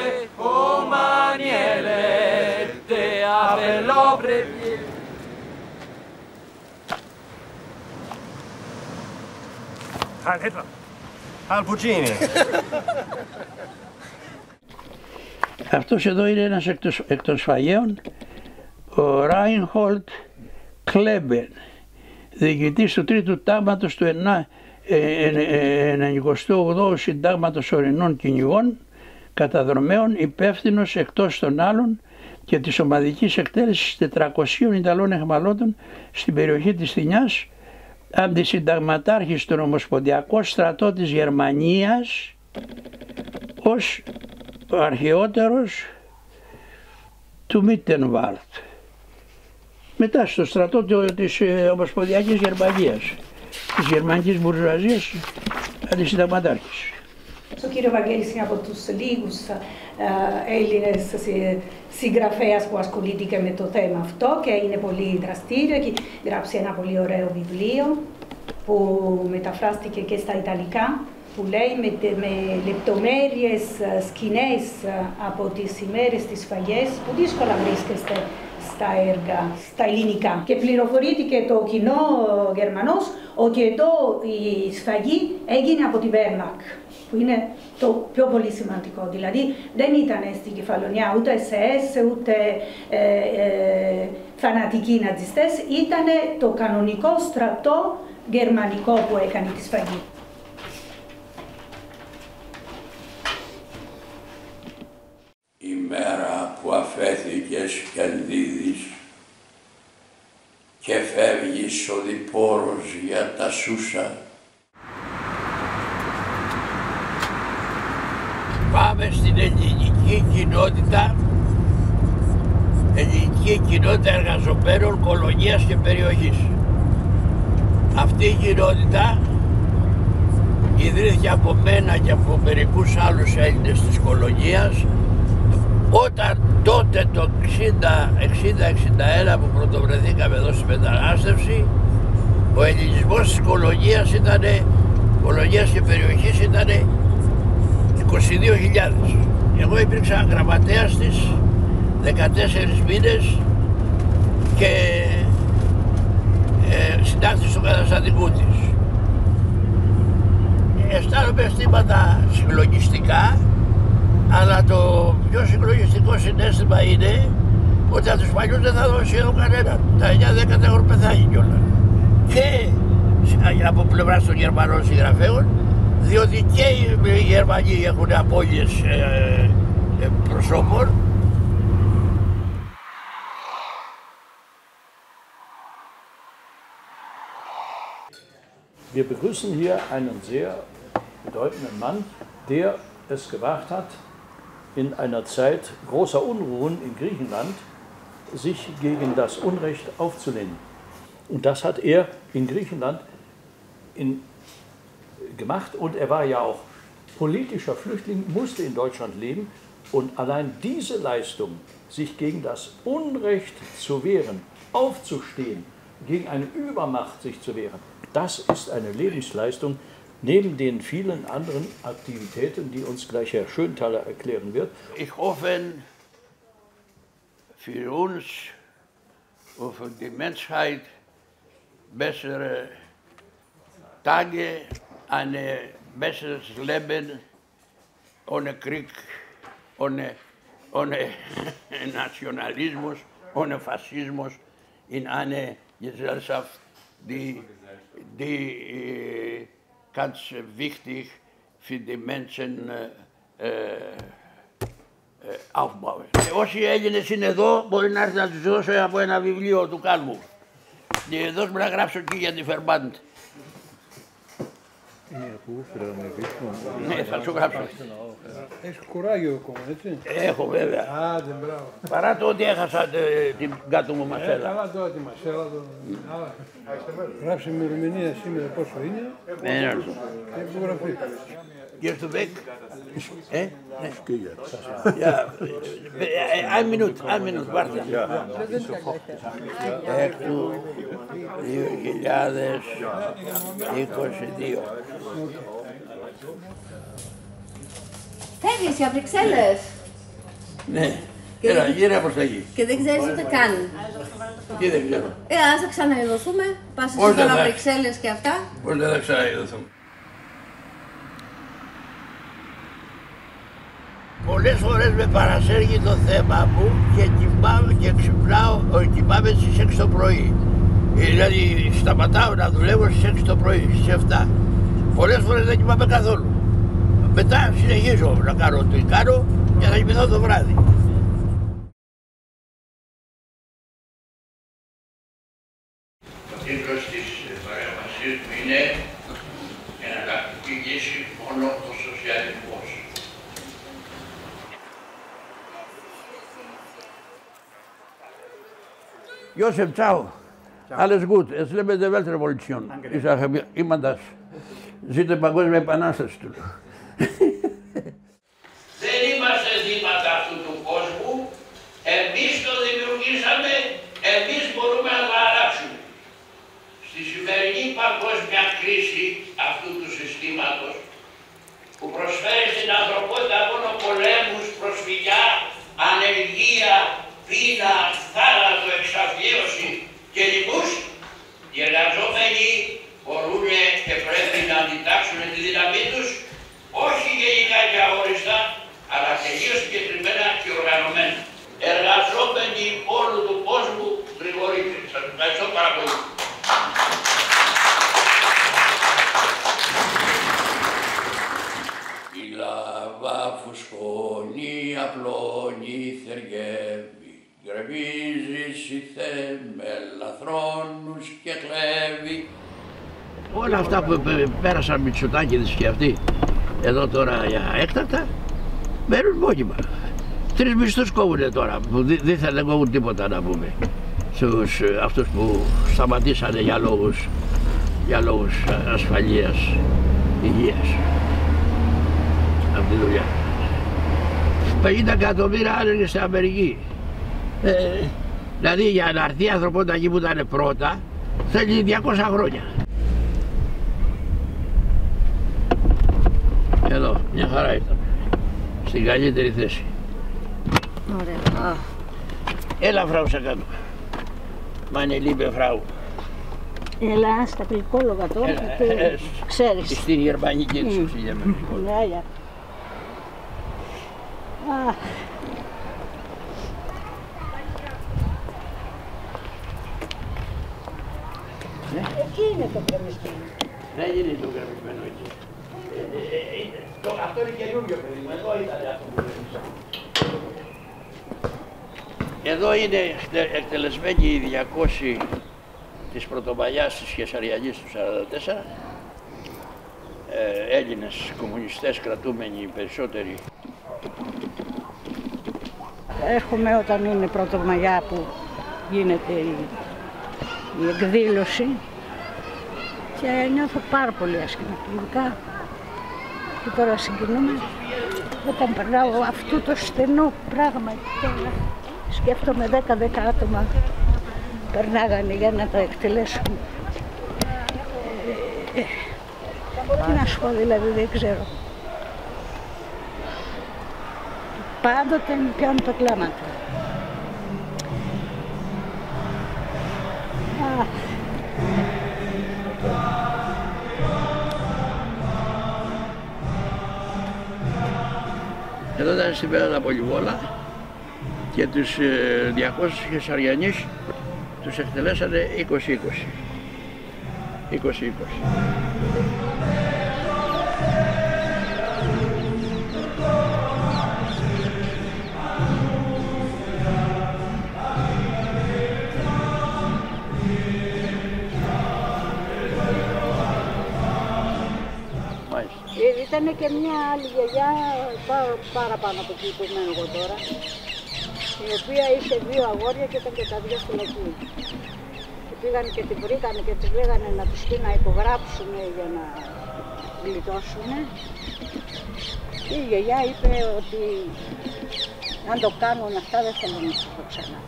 o mani elette, ave l'opre piene. Heil Hitler. Heil Puccini. Αυτός εδώ είναι ένας εκ των σφαγέων ο Ράινχολτ Κλέμπεν, διοικητής του Τρίτου Τάγματος του 98ου Συντάγματος Ορεινών Κυνηγών Καταδρομέων, υπεύθυνος εκτός των άλλων και της ομαδικής εκτέλεσης 400 Ιταλών εχμαλώτων στην περιοχή της Θηνιάς, αντισυνταγματάρχης στον Ομοσπονδιακό Στρατό της Γερμανίας, ως ο αρχαιότερος του Μίτενβαλτ. Μετά στο στρατό της Ομοσπονδιακής Γερμανίας, της γερμανικής μπουρζουαζίας, αντισυνταγματάρχης. Ο κύριο Βαγγέλης είναι από τους λίγους Έλληνες συγγραφέας που ασχολείται με το θέμα αυτό και είναι πολύ δραστήριο. Έχει γράψει ένα πολύ ωραίο βιβλίο που μεταφράστηκε και στα Ιταλικά, που λέει με λεπτομέρειες σκηνές από τις ημέρες της σφαγής που δύσκολα βρίσκεστε στα έργα, στα ελληνικά. Και πληροφορήθηκε το κοινό Γερμανός ότι εδώ η σφαγή έγινε από τη Wehrmacht, που είναι το πιο πολύ σημαντικό. Δηλαδή δεν ήταν στην Κεφαλονιά ούτε SS, ούτε φανατικοί ναζιστές, ήταν το κανονικό στρατό γερμανικό που έκανε τη σφαγή. Η μέρα που αφέθηκες Κενδύδης και φεύγεις οδηπόρος για τα Σούσα. Πάμε στην ελληνική κοινότητα εργαζομένων κολονίας και περιοχής. Αυτή η κοινότητα ιδρύθηκε από μένα και από μερικούς άλλους Έλληνες της κολονίας όταν τότε το 60-61 που πρωτοβρεθήκαμε εδώ στη μετανάστευση, ο ελληνισμός της κολονίας και περιοχής ήταν 22.000. Εγώ υπήρξα γραμματέας της 14 μήνες και συντάκτης του καταστατικού της. Αισθάνομαι αισθήματα συγκλονιστικά, αλλά το πιο συγκλονιστικό συναίσθημα είναι ότι από τους παλιούς δεν θα δώσει εδώ κανέναν. Τα 9-10 έχουν πεθάνει κιόλας. Και από πλευράς των Γερμανών συγγραφέων, διότι και οι Γερμανοί έχουν απώλειες προσώπων. Wir begrüßen hier einen sehr bedeutenden Mann, der es gewagt hat, in einer Zeit großer Unruhen in Griechenland sich gegen das Unrecht aufzulehnen. Und das hat er in Griechenland gemacht und er war ja auch politischer Flüchtling, musste in Deutschland leben und allein diese Leistung, sich gegen das Unrecht zu wehren, aufzustehen, gegen eine Übermacht sich zu wehren, das ist eine Lebensleistung neben den vielen anderen Aktivitäten, die uns gleich Herr Schönthaler erklären wird. Ich hoffe für uns und für die Menschheit bessere Tage, ein besseres Leben ohne Krieg, ohne Nationalismus, ohne Faschismus in eine Gesellschaft, die ganz wichtig für die Menschen aufbauen. Όσοι Έλληνες είναι εδώ, μπορεί να έρθει να τους δώσω από ένα βιβλίο του Κάλμου. Και δώσ' μου να γράψω και για τη Φερμπάντ. Ναι, θα σου γράψω. Έχεις κουράγιο ακόμα, έτσι. Έχω βέβαια. Άντε, μπράβο. Παρά το ότι έχασα την κάτω μου μασέλα. Καλά τώρα τη μασέλα. Γράψε ημερομηνία σήμερα πόσο είναι. Ναι. Και υπογραφή. Gehst du weg? Ich gehe jetzt. Ja, ein Minute, warte. Ja. Του 2022. Φεύγεις για Βρυξέλλες. Ναι. Έλα, γύρω προς τα γη. Και δεν ξέρεις ούτε καν. Τι δεν ξέρω. Ας θα ξαναειδωθούμε. Πας στις Βρυξέλλες και αυτά. Πώς δεν θα ξαναειδωθούμε. Πολλές φορές με παρασέργει το θέμα μου και κοιμάμαι και ξυπνάω, κοιμάμαι στις 6 το πρωί. Δηλαδή σταματάω να δουλεύω στις 6 το πρωί, στις 7. Πολλές φορές δεν κοιμάμαι καθόλου. Μετά συνεχίζω να κάνω ό,τι κάνω και θα κοιμηθώ το βράδυ. Ο τίτλος της παρέμβασης μου είναι «Εναλλακτική λύση μόνο ο σοσιαλισμός». Josef, ciao. Alles gut. Es lebe die Weltrevolution. Ich sage immer das. Ζήτω η Παγκόσμια Επανάσταση του. Δεν είμαστε θύματα αυτού του κόσμου. Εμείς το δημιουργήσαμε, εμείς μπορούμε να το αλλάξουμε. Στη σημερινή παγκόσμια κρίση αυτού του συστήματος, που προσφέρει στην ανθρωπότητα μόνο πολέμους, προσφυγιά, ανεργία, πείνα, θάνατο, εξαθλίωση και λοιμούς, οι εργαζόμενοι μπορούν και πρέπει να αντιτάξουν τη δύναμή τους, όχι γενικά και αόριστα, αλλά τελείως συγκεκριμένα και οργανωμένα. Εργαζόμενοι όλου του κόσμου, γρηγορείτε. Σας ευχαριστώ πάρα πολύ. Η λάβα φουσκώνει, απλώνει, θεργεύει, γκρεμίζει συθε με λαθρόνους και κλέβει. Όλα αυτά που πέρασαν Μητσοτάκηδες και αυτοί εδώ τώρα για έκτακτα μένουν μόνιμα. 3 μισθούς κόβουνε τώρα που δεν θα δεν κόβουν τίποτα να πούμε στους αυτούς που σταματήσανε για λόγους ασφαλείας, υγείας από τη δουλειά. 50 εκατομμύρια άνεργοι στην Αμερική. Δηλαδή για να έρθει η ανθρωπότητα εκεί που ήταν πρώτα θέλει 200 χρόνια. Εδώ, μια χαρά ήταν. Στην καλύτερη θέση. Ωραία. Έλα φράου σε κάτω. Meine liebe Frau. Έλα στα γλυκόλογα τώρα, ξέρεις. Στην γερμανική του συγγέμενη. Ναι, εκεί είναι το κρεμισμένο. Δεν είναι το κρεμισμένο εκεί. Αυτό είναι καινούργιο παιδί μου, εδώ ήταν αυτό που κρέμισα. Εδώ είναι εκτελεσμένοι οι 200 της Πρωτομαγιάς της Κεσαριανής του 1944. Έλληνες κομμουνιστές κρατούμενοι οι περισσότεροι. Έρχομαι όταν είναι Πρωτομαγιά που γίνεται η εκδήλωση και νιώθω πάρα πολύ άσχημα. Ειδικά και τώρα συγκινούμε όταν περνάω αυτό το στενό πράγμα και τώρα σκέφτομαι 10 άτομα περνάγανε για να τα εκτελέσουν. Τι να σου πω δηλαδή, δεν ξέρω. Πάντοτε μου πιάνουν τα κλάματα. Εδώ ήταν στην Πέρατα Πολυβόλα και τους 200 Κεσαριανείς τους εκτελέσανε 20-20. 20-20. Ήταν και μια άλλη γιαγιά παραπάνω από εκεί που μένω εγώ τώρα, η οποία είχε 2 αγόρια και ήταν και τα 2 φυλακή. Και πήγαν και την βρήκανε και τους λέγανε να τους πει να υπογράψουν για να γλιτώσουν. Και η γιαγιά είπε ότι αν το κάνουν αυτά δεν θέλουν να το ξανά,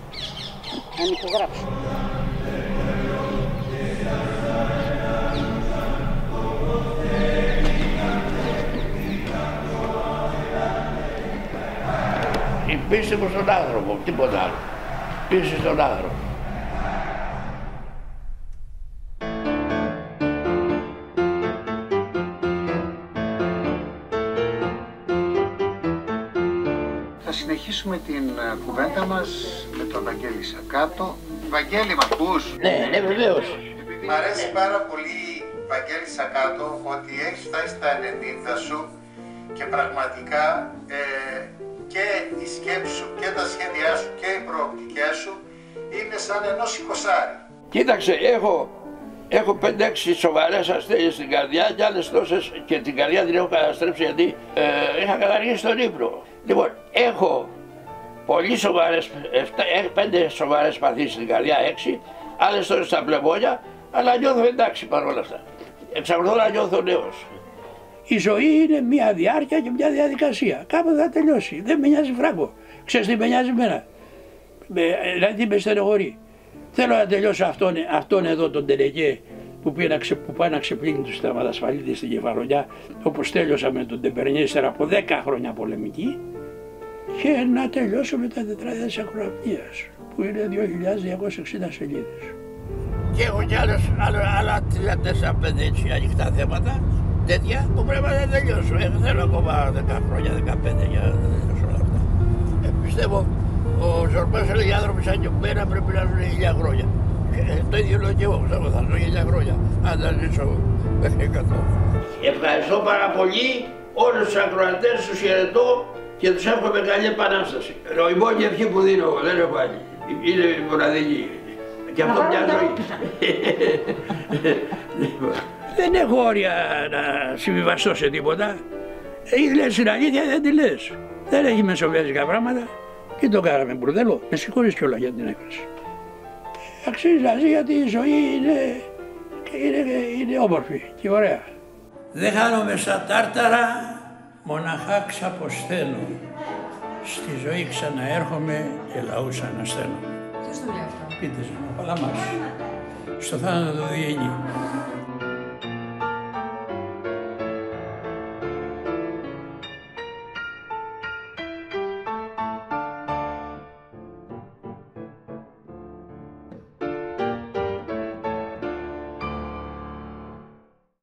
αν υπογράψουν. Η πίστη μου στον άνθρωπο, τίποτα άλλο. Πίστη στον άνθρωπο. συνεχίσουμε την κουβέντα μας με τον Βαγγέλη Σακάτο. Βαγγέλη, μ' ακούς? Ναι, βεβαίως. Μ' αρέσει πάρα πολύ, Βαγγέλη Σακάτο, ότι έχεις φτάσει στα 90 σου και πραγματικά και η σκέψη σου και τα σχέδιά σου και οι προοπτικές σου είναι σαν ενός 20άρη. Κοίταξε, έχω 5-6 σοβαρές ασθένειες στην καρδιά και άλλες τόσες, και την καρδιά την έχω καταστρέψει γιατί είχα καταργήσει τον ύπνο. Λοιπόν, έχω πολύ σοβαρές, 5 σοβαρές παθήσεις στην καρδιά, 6, άλλες τόσες στα πνευμόνια, αλλά νιώθω εντάξει παρόλα αυτά. Εξακολουθώ να νιώθω νέος. Η ζωή είναι μια διάρκεια και μια διαδικασία. Κάποτε θα τελειώσει. Δεν με νοιάζει φράγκο. Ξέρεις τι με νοιάζει εμένα? Δηλαδή με στενοχωρεί. Θέλω να τελειώσω αυτόν εδώ τον τελεγέ που πάει να ξεπλύνει τους θερματασφαλίτες στην Κεφαλονιά, όπως τέλειωσα με τον Τεμπερνιέ ύστερα από 10 χρόνια πολεμική, και να τελειώσω με τα τετράδια της ακροαπνίας που είναι 2.260 σελίδες. Και έχω κι άλλα 3-4-5 έτσι ανοιχτά θέματα, τέτοια που πρέπει να τελειώσω. Θέλω ακόμα 10 χρόνια, 15 για να τελειώσω όλα αυτά. Πιστεύω, ο Ζορμπάς έλεγε άνθρωποι σαν και μένα πρέπει να ζουν 1000 χρόνια. Το ίδιο λέω και εγώ, θα ζω 1000 χρόνια, αν θα ζήσω μέχρι 100. Ευχαριστώ πάρα πολύ όλους τους ακροατές, τους χαιρετώ και τους εύχομαι καλή επανάσταση. Η μόνη ευχή που δίνω εγώ, δεν έχω άλλη. Είναι μοναδική. Και αυτό μια ζωή. Δεν έχω όρια να συμβιβαστώ σε τίποτα. Λες την αλήθεια, δεν τη λες. Δεν έχει μεσοβιαζικά πράγματα. Και το κάναμε μπουρδέλο. Με συγχωρείς κιόλας για την έκφραση. Αξίζει να ζει γιατί η ζωή είναι όμορφη και ωραία. Δεν χάνομαι στα τάρταρα, μοναχά ξαποσταίνω. Στη ζωή ξαναέρχομαι και λαούς ανασταίνω. Ποιος το λέει αυτό? Πείτε μου, Παλαμάς. Στο θάνατο διένει.